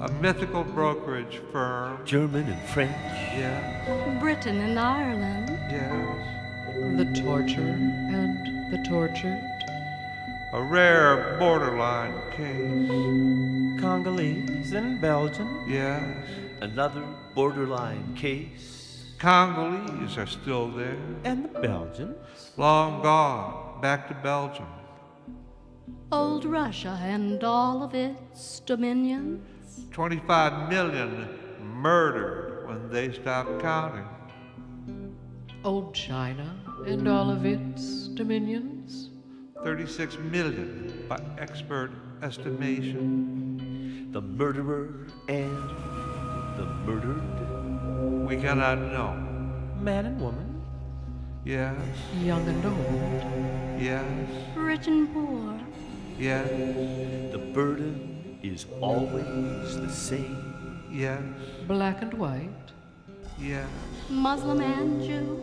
A mythical brokerage firm. German and French. Yes, Britain and Ireland, yes. The torture and the tortured. A rare borderline case. Congolese and Belgian, Yes, Another borderline case. Congolese are still there. And the Belgians? Long gone, back to Belgium. Old Russia and all of its dominions. 25 million murdered when they stopped counting. Old China and all of its dominions. 36 million by expert estimation. The murderer and the murdered. We cannot know. Man and woman? Yes, Young and old. yes, Rich and poor. yes, The burden is always the same. yes, Black and white. yes, Muslim and Jew.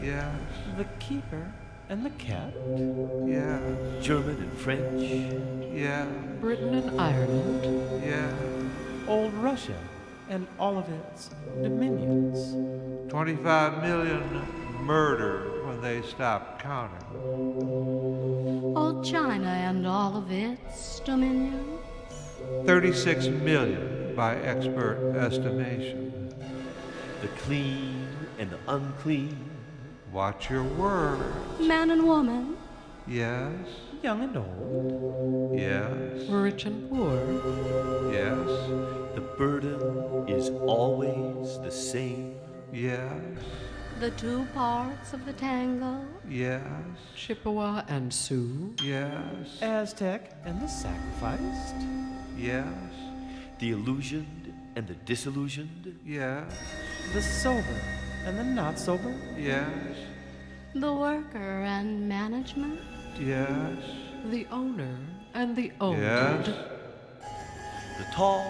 yes, The keeper and the cat? yes, German and French. yes, Britain and Ireland. yes. Old Russia and all of its dominions? 25 million murdered when they stopped counting. Old China and all of its dominions. 36 million by expert estimation. The clean and the unclean. Watch your words. Man and woman. Yes, Young and old? yes, Rich and poor. yes, The burden is always the same. yes, The two parts of the tango. yes, Chippewa and Sioux. yes, Aztec and the sacrificed? yes, The illusioned and the disillusioned. yes, The sober and the not sober? yes, The worker and management. yes, The owner and the owned. yes, The tall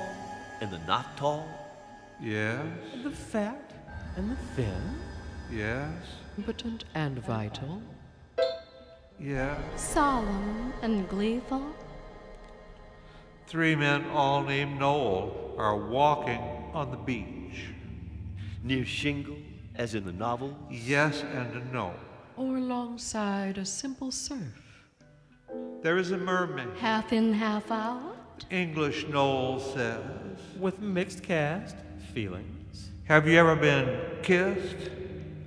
and the not tall. yes, The fat and the thin? yes, Impotent and vital. yes. Solemn and gleeful. 3 men, all named Noel, are walking on the beach. Near shingle, as in the novel. Yes and no. Or alongside a simple surf. There is a mermaid. Half in, half out. English Noel says. With mixed cast feelings? Have you ever been kissed?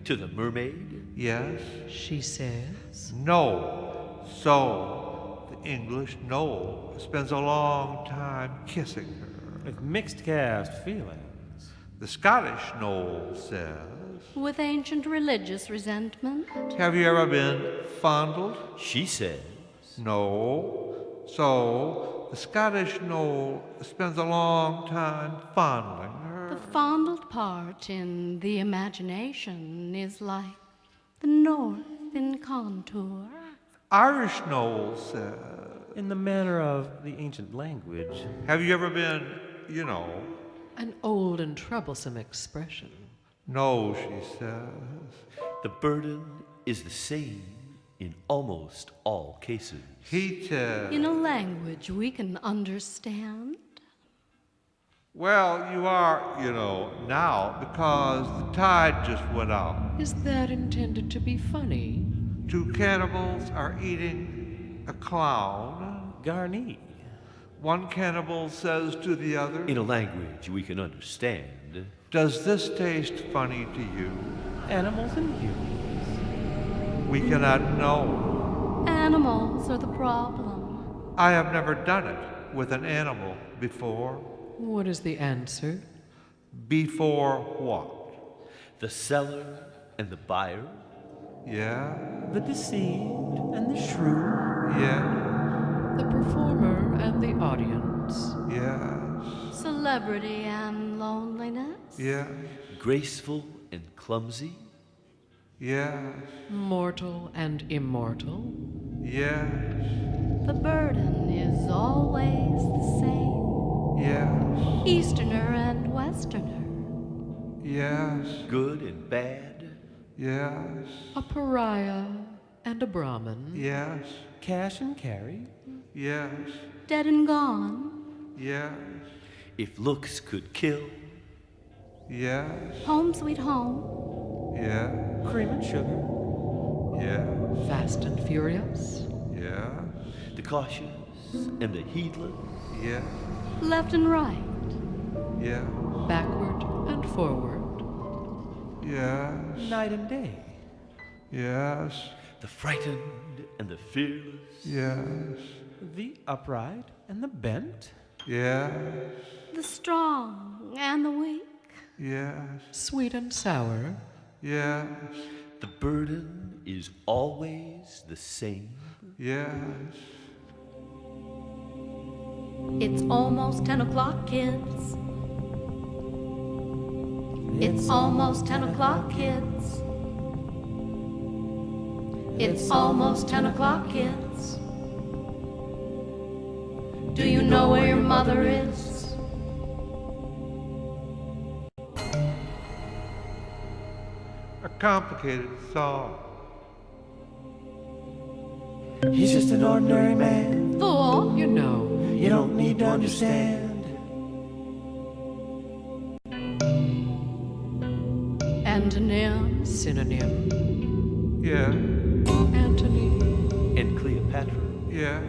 To the mermaid. Yes. She says. No. So the English Noel spends a long time kissing her. With mixed cast feelings? The Scottish Noel says. With ancient religious resentment. Have you ever been fondled? She says. No. So the Scottish Noel spends a long time fondling her. The fondled part in the imagination is like the north in contour. Irish Noel says. In the manner of the ancient language? Have you ever been, An old and troublesome expression. No, she says. The burden is the same in almost all cases. He says. In a language we can understand. Well, you are, now because the tide just went out. Is that intended to be funny? 2 cannibals are eating a clown. Garni? One cannibal says to the other, In a language we can understand. Does this taste funny to you? Animals and humans? We cannot know. Animals are the problem. I have never done it with an animal before. What is the answer? Before what? The seller and the buyer. Yeah, The deceived and the shrewd? yeah, The performer and the audience. yes, Celebrity and loneliness. yes, Graceful and clumsy. yes, Mortal and immortal. yes, The burden is always the same. yes, Easterner and Westerner. yes, Good and bad. yes, A pariah and a Brahmin. yes, Cash and carry? yes, Dead and gone. yes, If looks could kill. yes, Home sweet home. yes, Cream and sugar? yes, Fast and furious. yes, The cautious and the heedless. yes, Left and right. yes, Backward and forward. Yes. Night and day. Yes. The frightened and the fearless. Yes. The upright and the bent. Yes. The strong and the weak. Yes. Sweet and sour. Yes. The burden is always the same. Yes. It's almost 10 o'clock, kids. It's almost 10 o'clock, kids. It's almost 10 o'clock, kids. Do you know where your mother is? A complicated song. He's just an ordinary man. Fool. You know. You don't need to understand. Antonym. Synonym. Yeah. Antony. And Cleopatra. Yeah.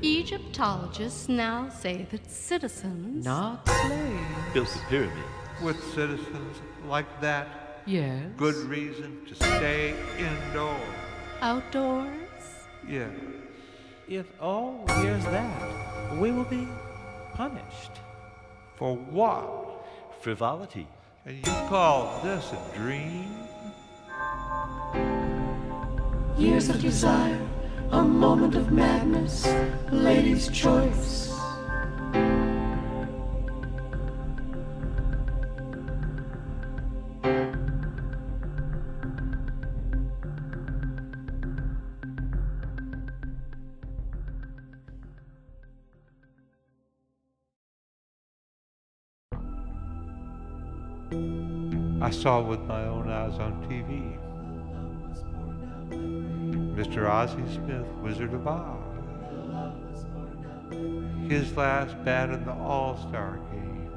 Egyptologists now say that citizens Not slaves. Built the pyramids. With citizens like that, Yes. good reason to stay indoors. outdoors. Yeah. If all hears that, we will be punished. For what? Frivolity. And you call this a dream? Years of desire, a moment of madness, lady's choice. I saw with my own eyes on TV. Mr. Ozzie Smith, Wizard of Oz. His last bat in the All-Star game.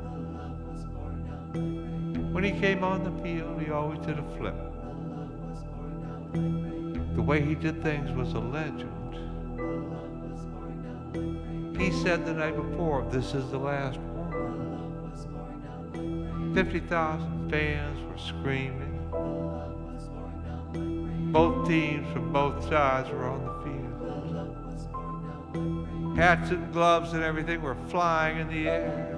When he came on the field, he always did a flip. The way he did things was a legend. He said the night before, "This is the last one." 50,000 fans were screaming. Both teams from both sides were on the field. Hats and gloves and everything were flying in the air.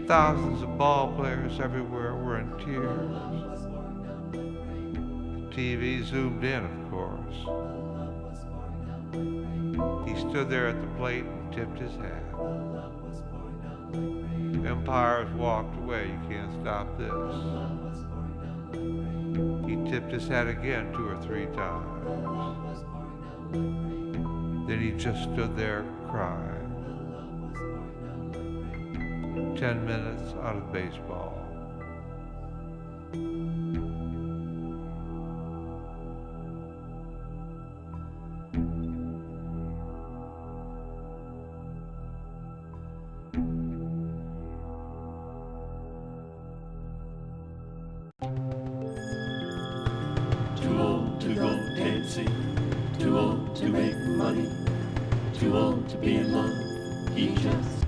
Thousands of ball players everywhere were in tears. The TV zoomed in, of course. He stood there at the plate and tipped his hat. Umpires walked away. You can't stop this. He tipped his hat again 2 or 3 times. Then he just stood there crying. 10 minutes out of baseball. Too old to go dancing, too old to make money, too old to be in love. He just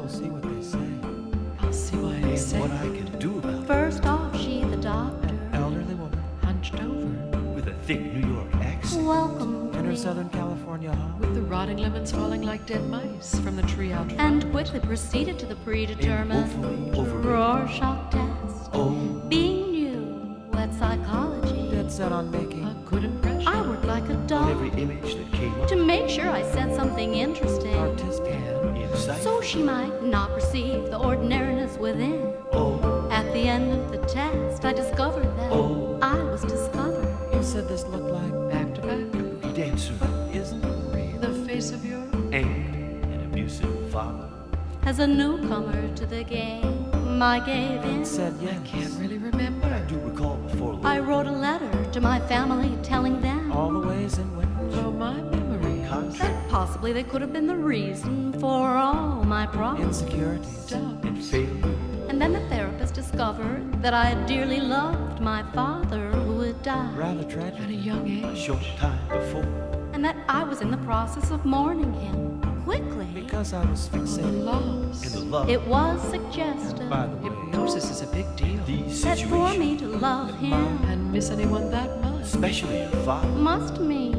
we'll see what they say. I'll see what I And say. what I can do about it. First off, she, the doctor, Elderly woman Hunched over, With a thick New York accent. welcomed in her me Southern California home. with the rotting lemons falling like dead mice from the tree out front. and quickly proceeded to the predetermined woefully overrated. Rorschach test. Oh, Being new at psychology, Dead set on making A good impression. I worked like a on dog every image that came up to make sure I said something interesting, artistic. And inside. so she might not perceive the ordinariness within. Oh, At the end of the test, I discovered that Oh. I was discovered. You said this looked like, back to back, a dancer. isn't it real? the face of your Angry and abusive father. As a newcomer to the game, I gave in. Said yes. can't really remember. I do recall before I wrote a letter to my family telling them All the ways in which Oh, my memory. contract that possibly they could have been the reason for all my problems. insecurities. Doubt. and failure. And then the therapist discovered that I had dearly loved my father who had died, Rather At a tragic. young A age. short time before. and that I was in the process of mourning him quickly. Because I was The fixated. loss. In the love It was suggested By the way, Hypnosis is a big deal. these that for situations, me to love him And miss anyone that much. especially your father. must mean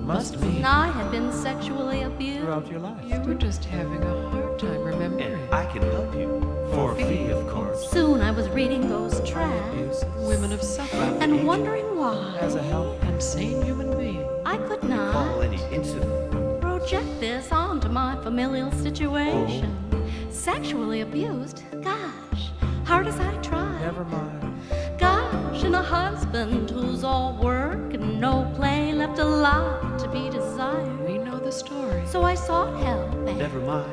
must be I had been sexually abused. throughout your life. You were just having a hard time remembering. And I can help you. For a fee, of course. Soon I was reading those tracks Abuse Women of suffering and wondering why as a help. and sane human being. I could Call not any incident. project this onto my familial situation. Sexually abused? Gosh, hard as I try. Never mind. Gosh, and a husband who's all work and no play, left a lot to be desired. We know the story. So I sought help. And Never mind.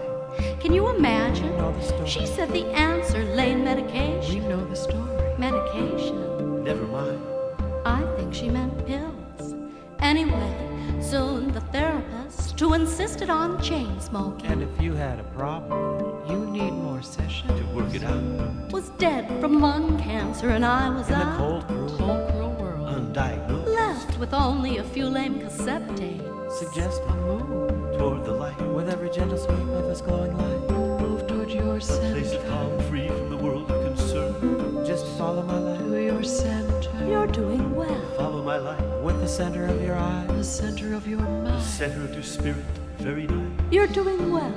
can you imagine? Know the story. She said the answer lay in We medication. know the story. Medication. Never mind. I think she meant pills. Anyway, soon the therapist, who insisted on chain smoking, And if you had a problem, You need more session. To work it out. was dead from lung cancer, and I was in the out, cold, cruel, Whole cruel world. Undiagnosed. left with only a few lame cassette tapes. A suggestive, moon. Toward the light. with every gentle sweep of his glowing light. Move toward your A place center. of calm, free from the world of concern. Just follow my light To your center. You're doing well. Follow my light. with the center of your eye, The center of your mind. Center of your spirit. Very nice. You're doing well.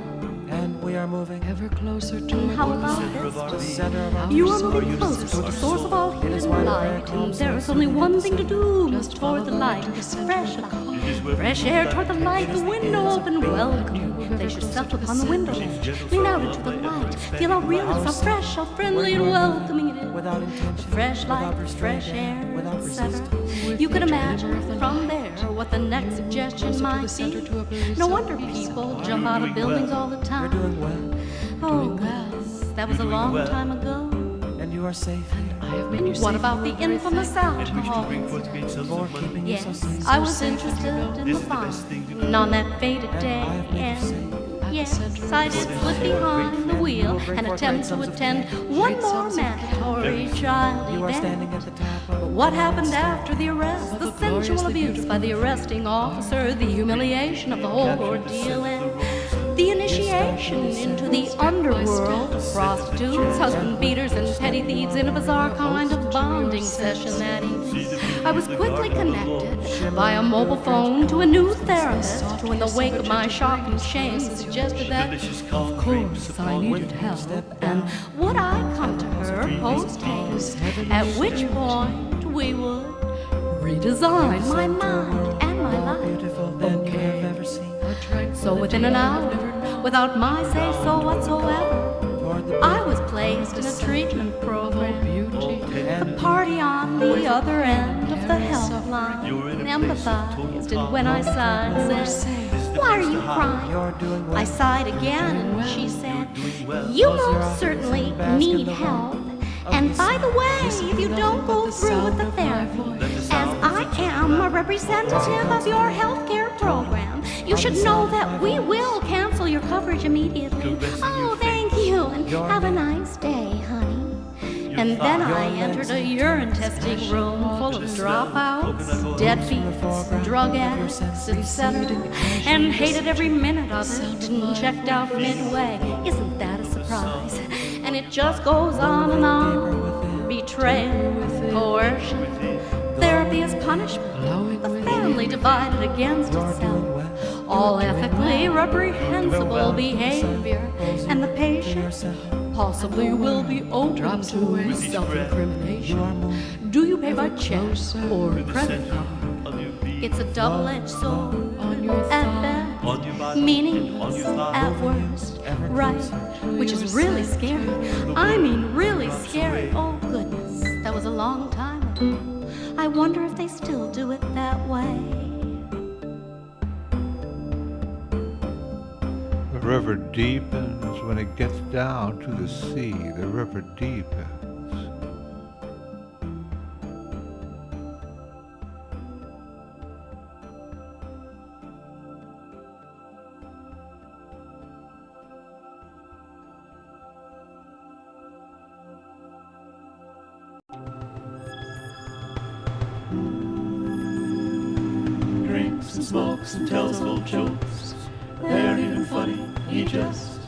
and we are moving Ever closer to And how the about Center of this? our the being. center of our You are Our moving soul, closer to our the source of all soul. It is hidden why the prayer light, calms and there us is only to one the thing to do: Just move follow toward the the light light, to the center fresh of the light. It is where Fresh air toward the light, the window open, welcome you. Place yourself upon the window ledge, lean out into the light, feel how real it is, how fresh, how friendly and welcoming it is. without intention, Fresh light, without restraint, fresh air, without etc. resistance. You can imagine from there what the next suggestion Closer to might the center be. to a place No of wonder peace. people jump out of buildings all the You're time. doing well, Oh, Gus, that was a You're doing long well. time ago. and you are safe here. I have made you What safe about from the very infamous thing. And we should alcohol? bring forth great sums For of money. keeping you so Yes, safe. I was interested in This the is the fun. best thing to And on that fated And day, I have made you and safe. At the yes, center I of did the slip center. behind the wheel will bring and forth attempt great to sums of attend money. one Great more sums of mandatory child You are standing event. at the top of What happened after the arrest, Of the a sensual gloriously abuse by the arresting officer, the humiliation of the whole ordeal, and the initiation into the underworld of prostitutes, husband beaters, and petty thieves in a bizarre kind of bonding session that evening. I was quickly connected via mobile phone to a new therapist who, in the wake of my shock and shame, suggested that, Delicious of calm creams course, I upon needed help, and would I come to her post-haste, at which point we would redesign my mind and my more life. beautiful than you have ever seen. So within an hour, without my say-so whatsoever, Toward the I was placed in a treatment program. Beauty. The party on the other end of the helpline empathized, and when I sighed, said, "Why are you crying?" You're doing well. I sighed again, and she said, "You most certainly need help. And by the way, if you don't go through with the therapy, as I am a representative of your healthcare program, you should know that we will cancel your coverage immediately." Oh, thank you, and have a nice day, honey. And then I entered a urine testing room full of dropouts, deadbeats, drug addicts, etc. And hated every minute of it and checked out midway. Isn't that a surprise? And it just goes on and on. Betrayal, coercion, therapy as punishment, the family divided against itself. All ethically reprehensible behavior, and the patient possibly will be open to self-incrimination. Do you pay by check or credit card? It's a double-edged sword at best, meaningless at worst, right? Which is really scary. I mean, really scary. Oh goodness, that was a long time ago. I wonder if they still do it that way. The river deepens when it gets down to the sea. The river deepens. Drinks and smokes and tells old jokes. They aren't even funny, he just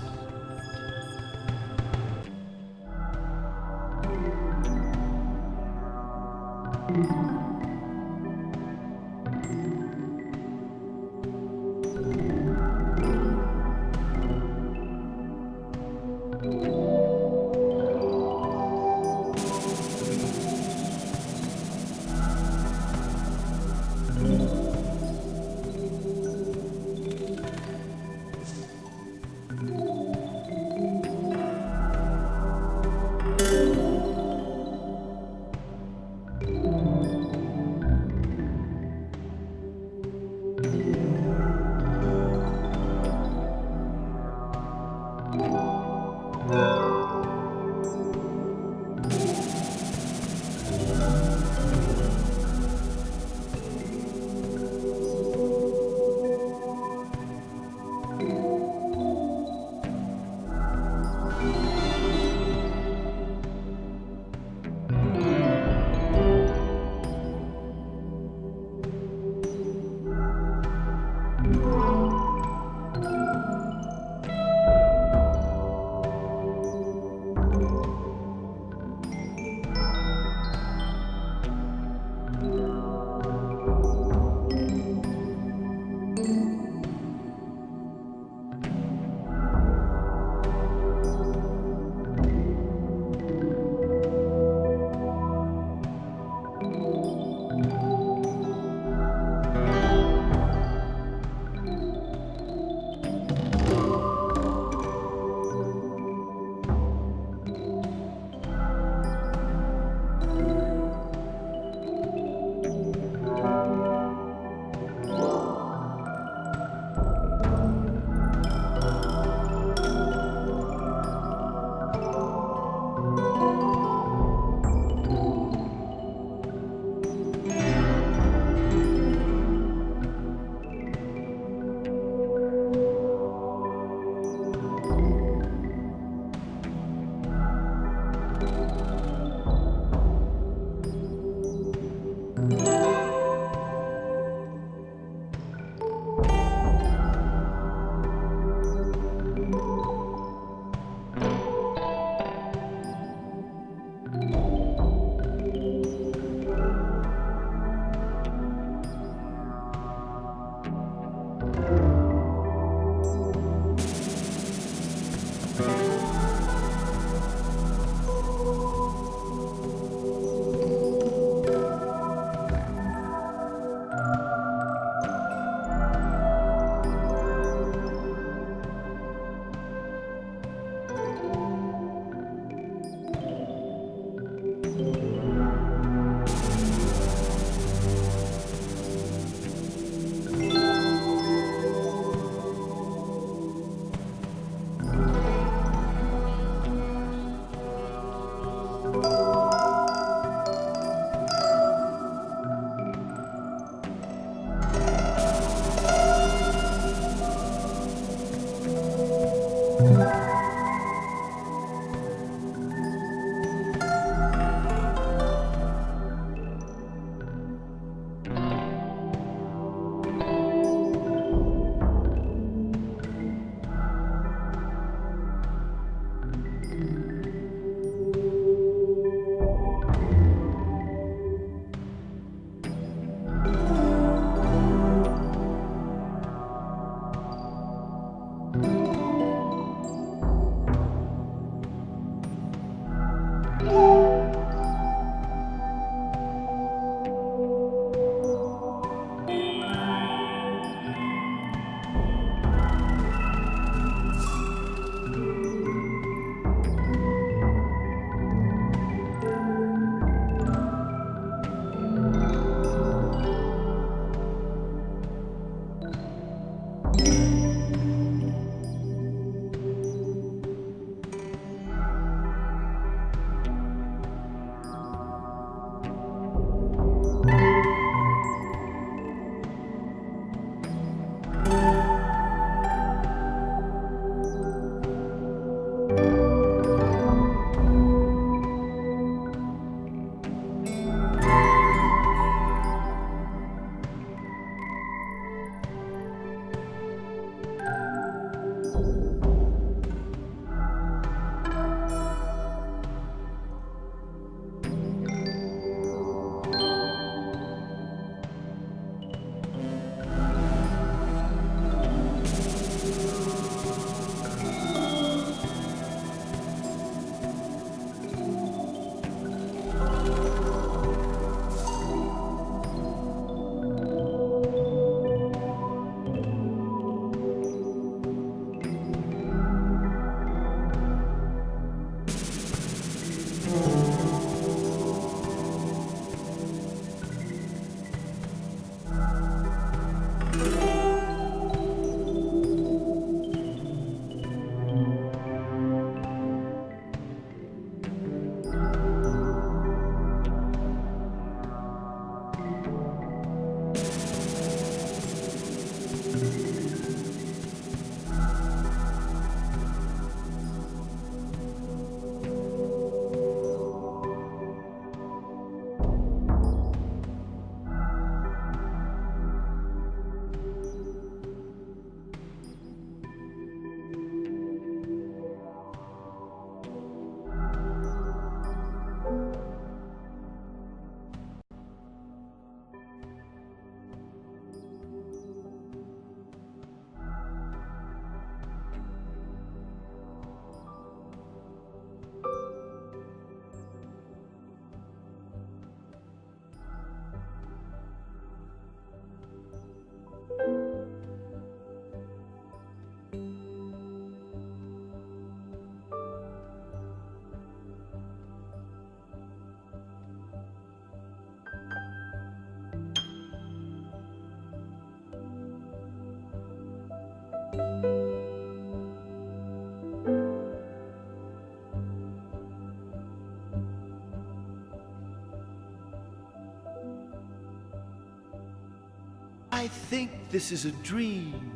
I think this is a dream.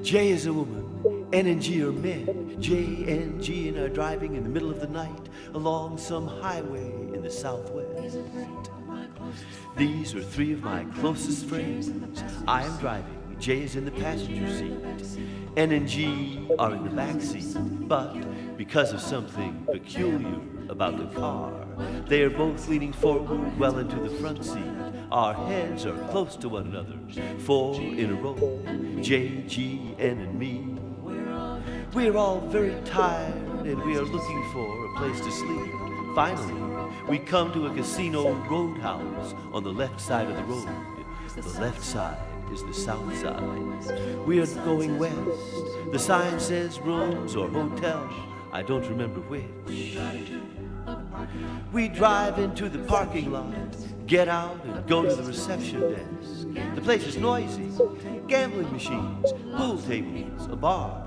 J is a woman, N and G are men. J and G and are driving in the middle of the night along some highway in the southwest. These are three of my closest friends. I am driving, J is in the passenger seat. N and G are in the back seat, but because of something peculiar about the car, they are both leaning forward well into the front seat. Our heads are close to one another, four in a row, J, G, N, and me. We are all very tired, and we are looking for a place to sleep. Finally, we come to a casino roadhouse on the left side of the road. The left side is the south side. We are going west. The sign says rooms or hotel. I don't remember which. We drive into the parking lot, get out and go to the reception desk. The place is noisy. Gambling machines, pool tables, a bar.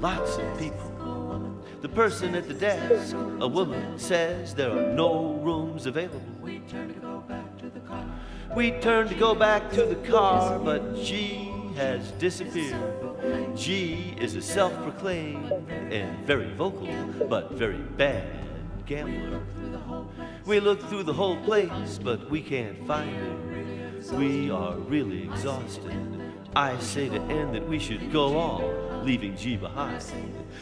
Lots of people. The person at the desk, a woman, says there are no rooms available. We turn to go back to the car, but G has disappeared. G is a self-proclaimed and very vocal, but very bad gambler. We look through the whole place, but we can't find him. We are really exhausted. I say to N that we should go on, leaving G behind.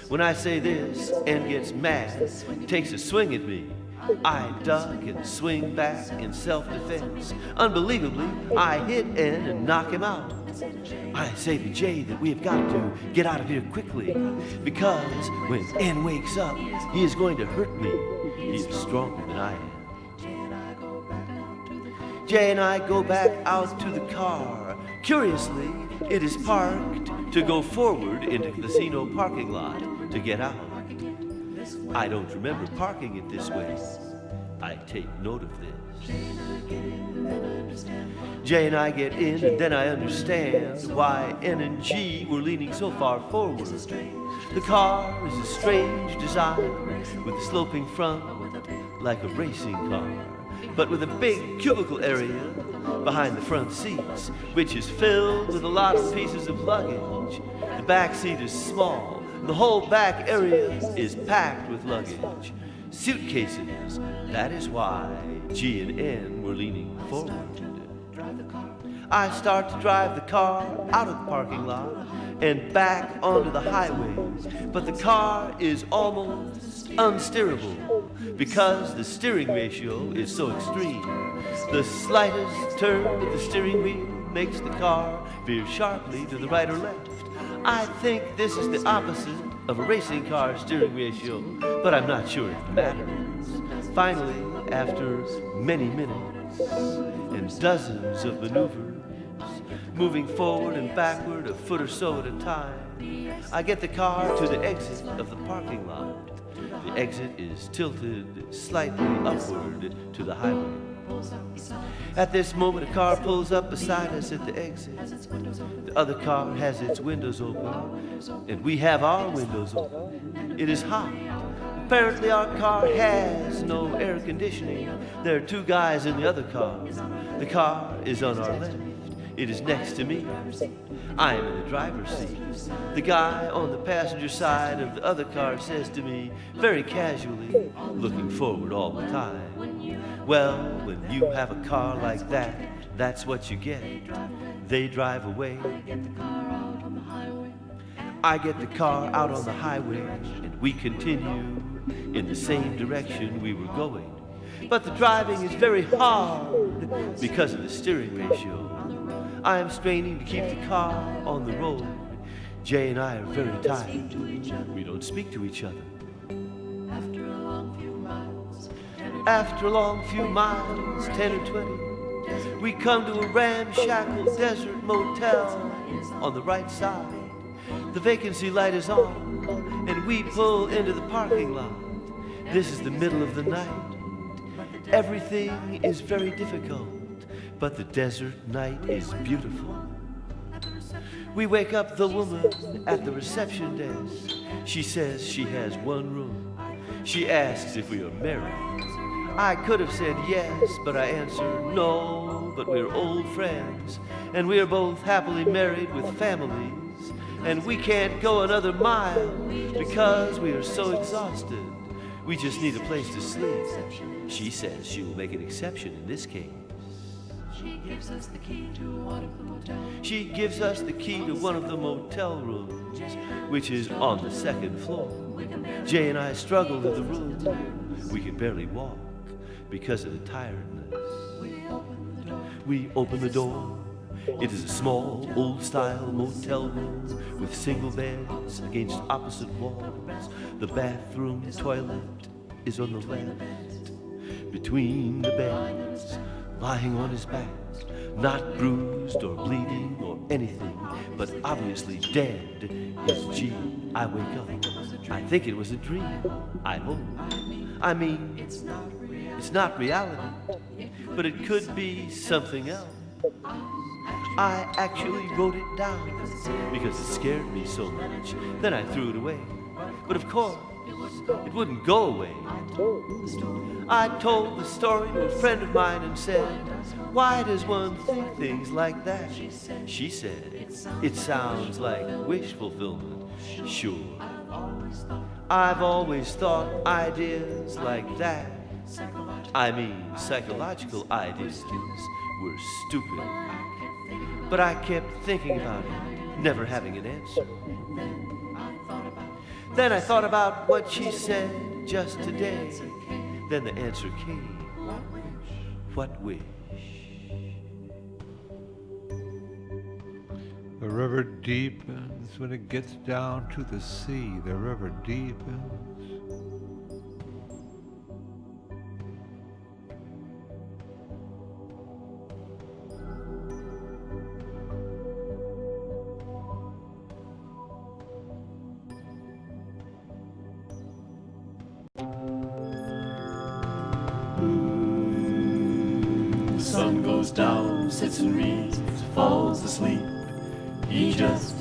When I say this, N gets mad, takes a swing at me. I duck and swing back in self-defense. Unbelievably, I hit N and knock him out. I say to J that we have got to get out of here quickly, because when N wakes up, he is going to hurt me. He is stronger than I am. J and I go back out to the car. Curiously, it is parked to go forward into the casino parking lot to get out. I don't remember parking it this way. I take note of this. J and I get in, and then I understand why N and G were leaning so far forward. The car is a strange design with a sloping front like a racing car, but with a big cubicle area behind the front seats, which is filled with a lot of pieces of luggage. The back seat is small. The whole back area is packed with luggage. Suitcases. That is why G and N were leaning forward. I start to drive the car out of the parking lot and back onto the highway, but the car is almost unsteerable because the steering ratio is so extreme. The slightest turn of the steering wheel makes the car veer sharply to the right or left. I think this is the opposite of a racing car steering ratio, but I'm not sure it matters. Finally, after many minutes and dozens of maneuvers, moving forward and backward a foot or so at a time, I get the car to the exit of the parking lot. The exit is tilted slightly upward to the highway. At this moment, a car pulls up beside us at the exit. The other car has its windows open, and we have our windows open. It is hot. Apparently, our car has no air conditioning. There are two guys in the other car. The car is on our left. It is next to me. I am in the driver's seat. The guy on the passenger side of the other car says to me, very casually, looking forward all the time, well, when you have a car like that, that's what you get. They drive away. I get the car out on the highway, and we continue in the same direction we were going. But the driving is very hard because of the steering ratio. I am straining to keep the car on the road. Jay and I are very tired. We don't speak to each other. After a long few miles, 10 or 20, we come to a ramshackle desert motel on the right side. The vacancy light is on, and we pull into the parking lot. This is the middle of the night. Everything is very difficult, but the desert night is beautiful. We wake up the woman at the reception desk. She says she has one room. She asks if we are married. I could have said yes, but I answered no, but we're old friends, and we are both happily married with families, and we can't go another mile because we are so exhausted. We just need a place to sleep. She says she will make an exception in this case. She gives us the key to one of the motels. She gives us the key to one of the motel rooms, which is on the second floor. Jay and I struggled in the room. We could barely walk because of the tiredness. We open the door. It is a small, old-style motel room with single beds against opposite walls. The bathroom toilet is on the left. Between the beds, lying on his back, not bruised or bleeding or anything, but obviously dead, is G. I wake up. I think it was a dream. I hope. I mean, it's not reality, but it could be something else. I actually wrote it down because it scared me so much. Then I threw it away. But of course, it wouldn't go away. I told the story to a friend of mine and said, "Why does one think things like that?" She said, "It sounds like wish fulfillment." Sure. I've always thought ideas like that, I mean psychological ideas, were stupid. But I kept thinking about it, never having an answer. Then I thought about what she said just today. Then the answer came. What wish? The river deepens when it gets down to the sea. The river deepens. The sun goes down, sits and reads, falls asleep. He just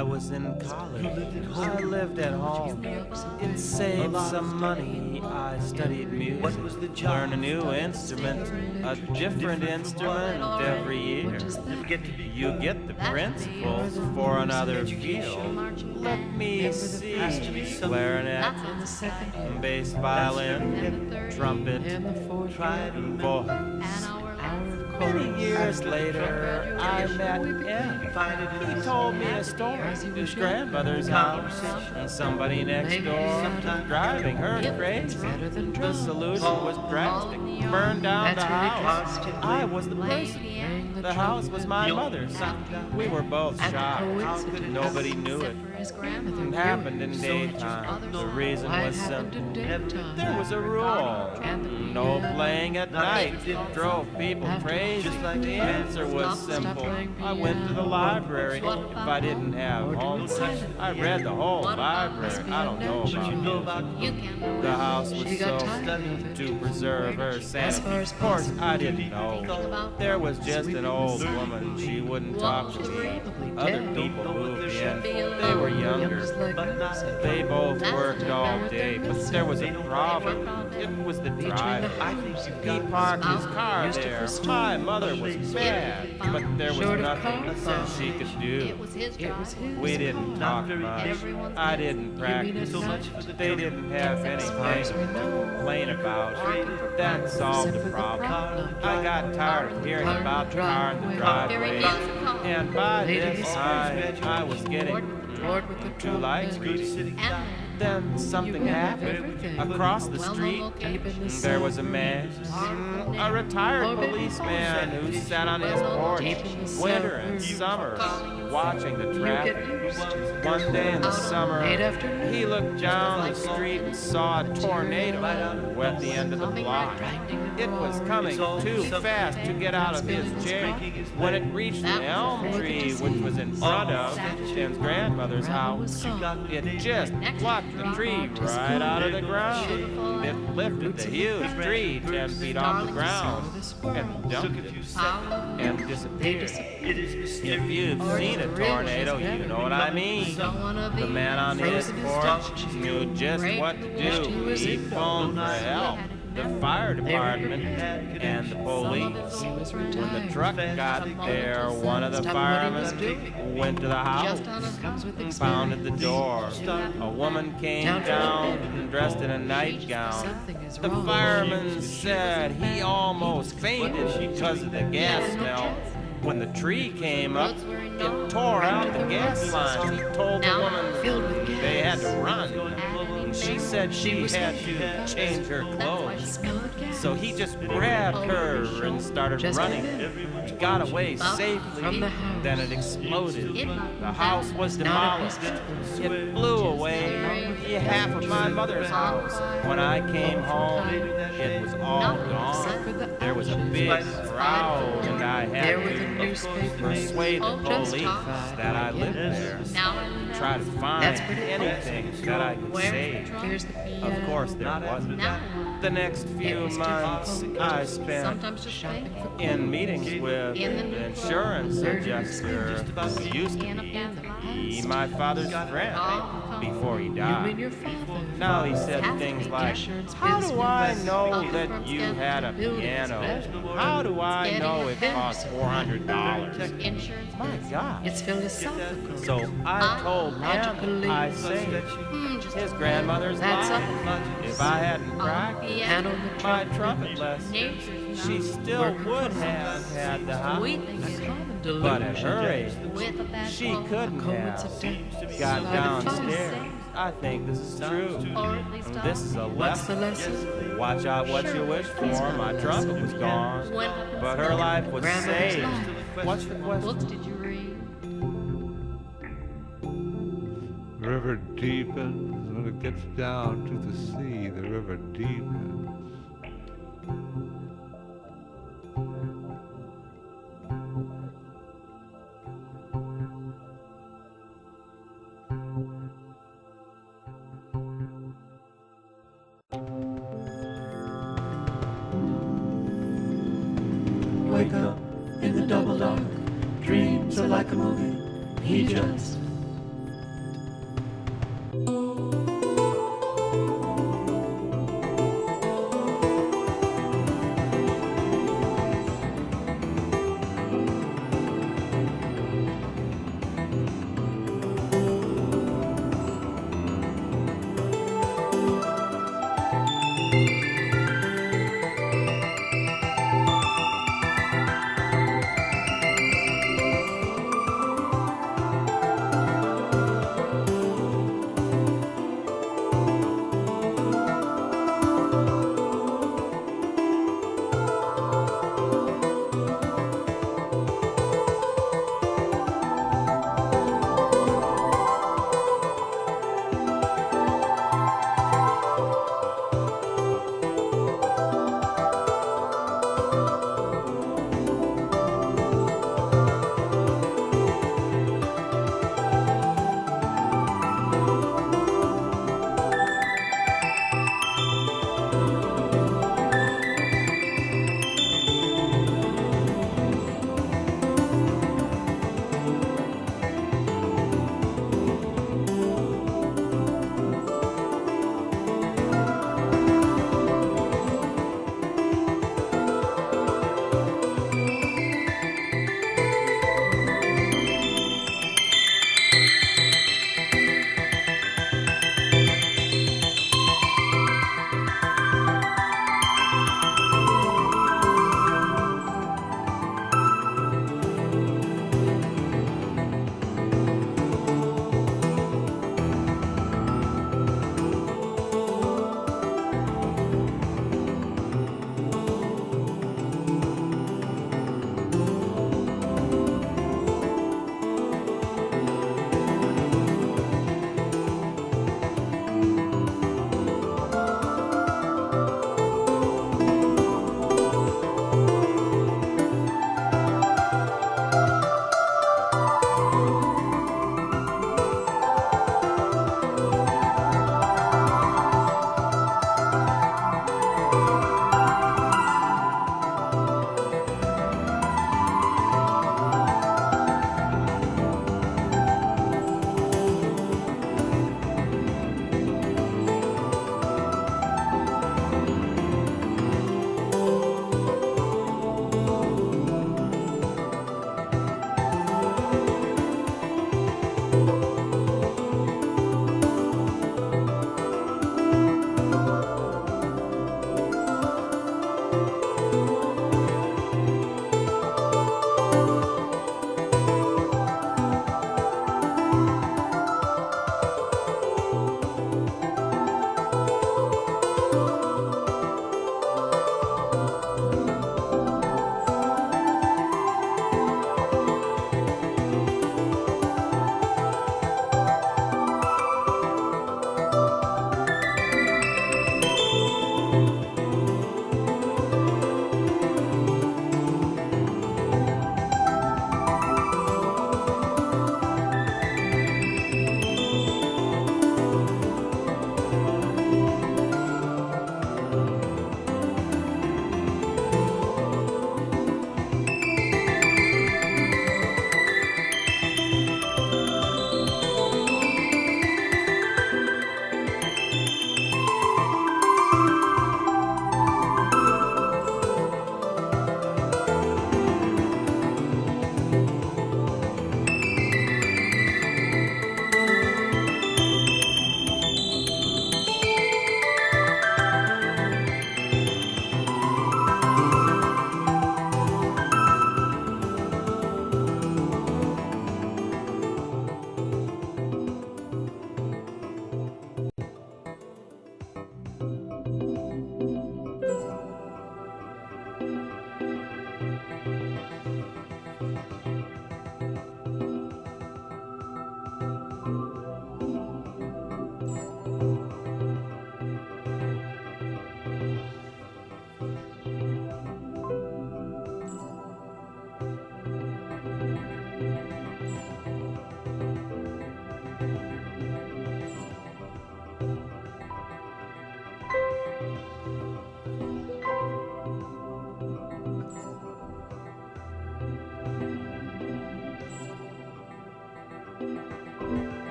I was in college. I lived at home. It saved some money. I studied music. Learn a new instrument, a different instrument every year. You get the principles for another field. Let me see. Clarinet, bass violin, trumpet, voice. Many years later, I met him. He told me a story. His grandmother's house, and somebody next door driving her crazy. The solution was drastic. Burn down the house. I was the person. The house was my mother's. We were both shocked. Nobody knew it. It happened in daytime. The reason was simple. There was a rule. No playing at night. It drove people crazy. The answer was simple. I went to the library. If I didn't have homework, I read the whole library. I don't know about you. The house was so to preserve her sanity. Of course, I didn't know. There was just an old woman. She wouldn't talk to me. Other people moved in. They were younger. They both worked all day, but there was a problem. It was the driver. He parked his car there. My mother was mad, but there was nothing she could do. We didn't talk much. I didn't practice. They didn't have anything to complain about. That solved the problem. I got tired of hearing about the car in the driveway, and by this time, I was getting too light. Then something happened. Across the street, there was a man, a retired policeman who sat on his porch, winter and summer, watching the traffic. One day in the summer, he looked down the street and saw a tornado at the end of the block. It was coming too fast to get out of his chair. When it reached the elm tree, which was in front of Tim's grandmother's house, it just plucked the tree right out of the ground. It lifted the huge tree 10 feet off the ground and dumped it and disappeared. If you've seen a tornado, you know what I mean. The man on his porch knew just what to do. He phoned for help. the fire department and the police. He was When retired. the truck got there, one of the Stop what he was firemen went to the house, Just on comes with experience. pounded the door. A woman came down dressed in a nightgown. Something is The wrong. fireman said he almost fainted because of the gas smell. When the tree came up, it tore out the gas lines. He told the Filled woman with gas. they had to run. And she said she was had to change her clothes. Smell of gas. So he just grabbed her and started Just running. He got away from safely. the house. Then it exploded. The house was Not a piece demolished. of It blew away half of my mother's house. When I came home, it was all Except for gone. the There was a big crowd, and I There were the had to newspapers. persuade the Just police talk. that I lived there. Try to find That's pretty cool. anything that I could save. Here's the piano. Of course there wasn't. The next few months I spent Sometimes just shopping for in meetings with the insurance adjuster who used to be my father's friend before he You died. and your father. Now he said things like, how do I know that you had a piano? How do I know it cost $400? Insurance. My God. It's philosophical. So I told him I sang his grandmother's That's life. up. If I hadn't practiced Piano my trumpet lesson, she still would have had the house. Common But at her age, With a bad she cold, couldn't have got downstairs. I think this is true. or at least This is a What's the lesson. lesson? Watch out what you wish for. My trumpet was gone, but her life was Grandmother's saved. life. What's the question? books did you read? The river deepens when it gets down to the sea. The river deepens. Wake up in the double dark. Dreams are like a movie. He just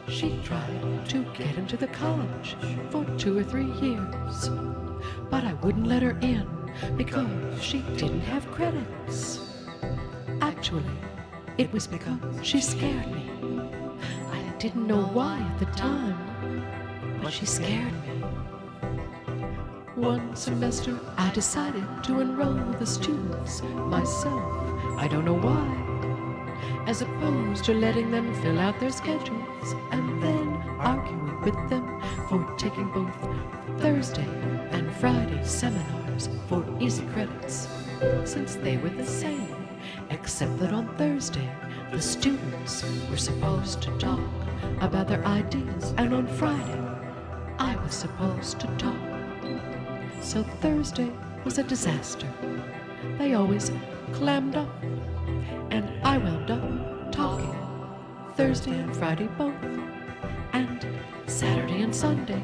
She tried to get into the college for 2 or 3 years, but I wouldn't let her in because she didn't have credits. Actually, it was because she scared me. I didn't know why at the time, but she scared me. One semester, I decided to enroll the students myself. I don't know why. As opposed to letting them fill out their schedules and then arguing with them for taking both Thursday and Friday seminars for easy credits, since they were the same, except that on Thursday, the students were supposed to talk about their ideas, and on Friday, I was supposed to talk. So Thursday was a disaster. They always clammed up, and I wound up talking Thursday and Friday both, and Saturday and Sunday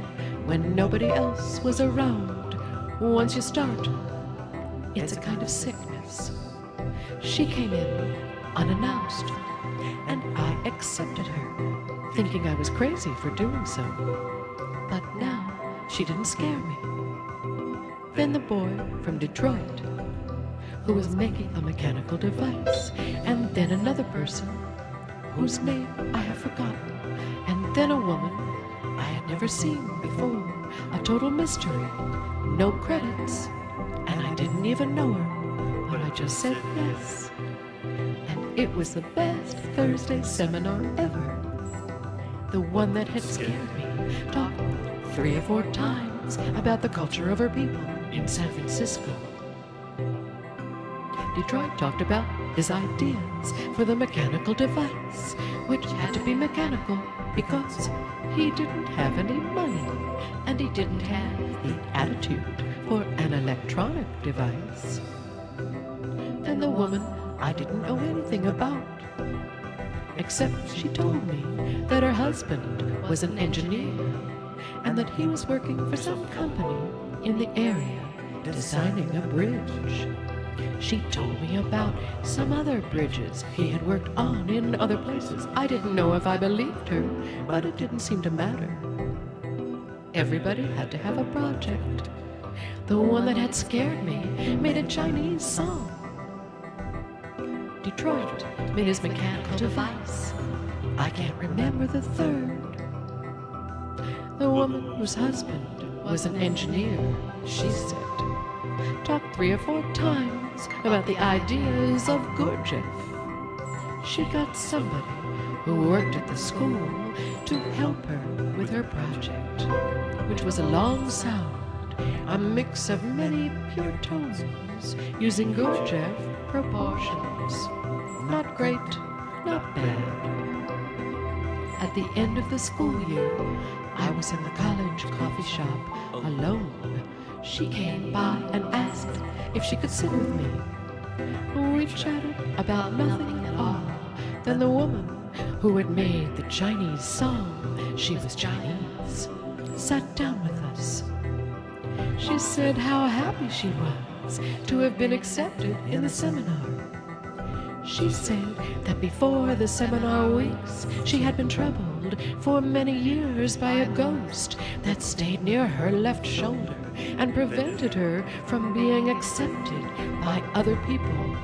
when nobody else was around. Once you start, it's a kind of sickness. She came in unannounced, and I accepted her, thinking I was crazy for doing so. But now she didn't scare me. Then the boy from Detroit, who was making a mechanical device, and then another person whose name I have forgotten, and then a woman I had never seen before, a total mystery, no credits, and I didn't even know her, but I just said yes. And it was the best Thursday seminar ever. The one that had scared me talked 3 or 4 times about the culture of her people in San Francisco. Detroit talked about his ideas for the mechanical device, which had to be mechanical because he didn't have any money, and he didn't have the attitude for an electronic device. Then the woman I didn't know anything about, except she told me that her husband was an engineer, and that he was working for some company in the area designing a bridge. She told me about some other bridges he had worked on in other places. I didn't know if I believed her, but it didn't seem to matter. Everybody had to have a project. The one that had scared me made a Chinese song. Detroit made his mechanical device. I can't remember the third. The woman whose husband was an engineer, she said, talked 3 or 4 times about the ideas of Gurdjieff. She got somebody who worked at the school to help her with her project, which was a long sound, a mix of many pure tones, using Gurdjieff proportions. Not great, not bad. At the end of the school year, I was in the college coffee shop alone. She came by and asked if she could sit with me. We chatted about nothing at all. Then the woman who had made the Chinese song, she was Chinese, sat down with us. She said how happy she was to have been accepted in the seminar. She said that before the seminar weeks, she had been troubled for many years by a ghost that stayed near her left shoulder and prevented her from being accepted by other people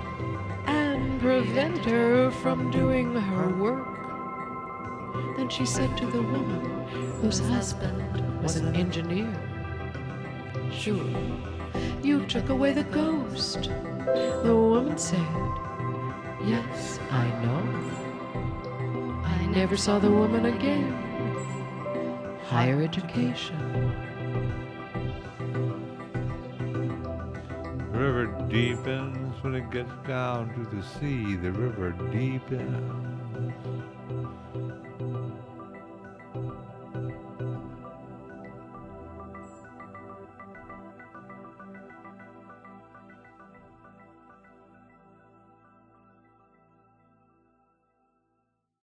and prevented her from doing her work. Then she said to the woman whose husband was an engineer, "Sure, you took away the ghost." The woman said, "Yes, I know." I never saw the woman again. Higher education. The river deepens when it gets down to the sea. The river deepens.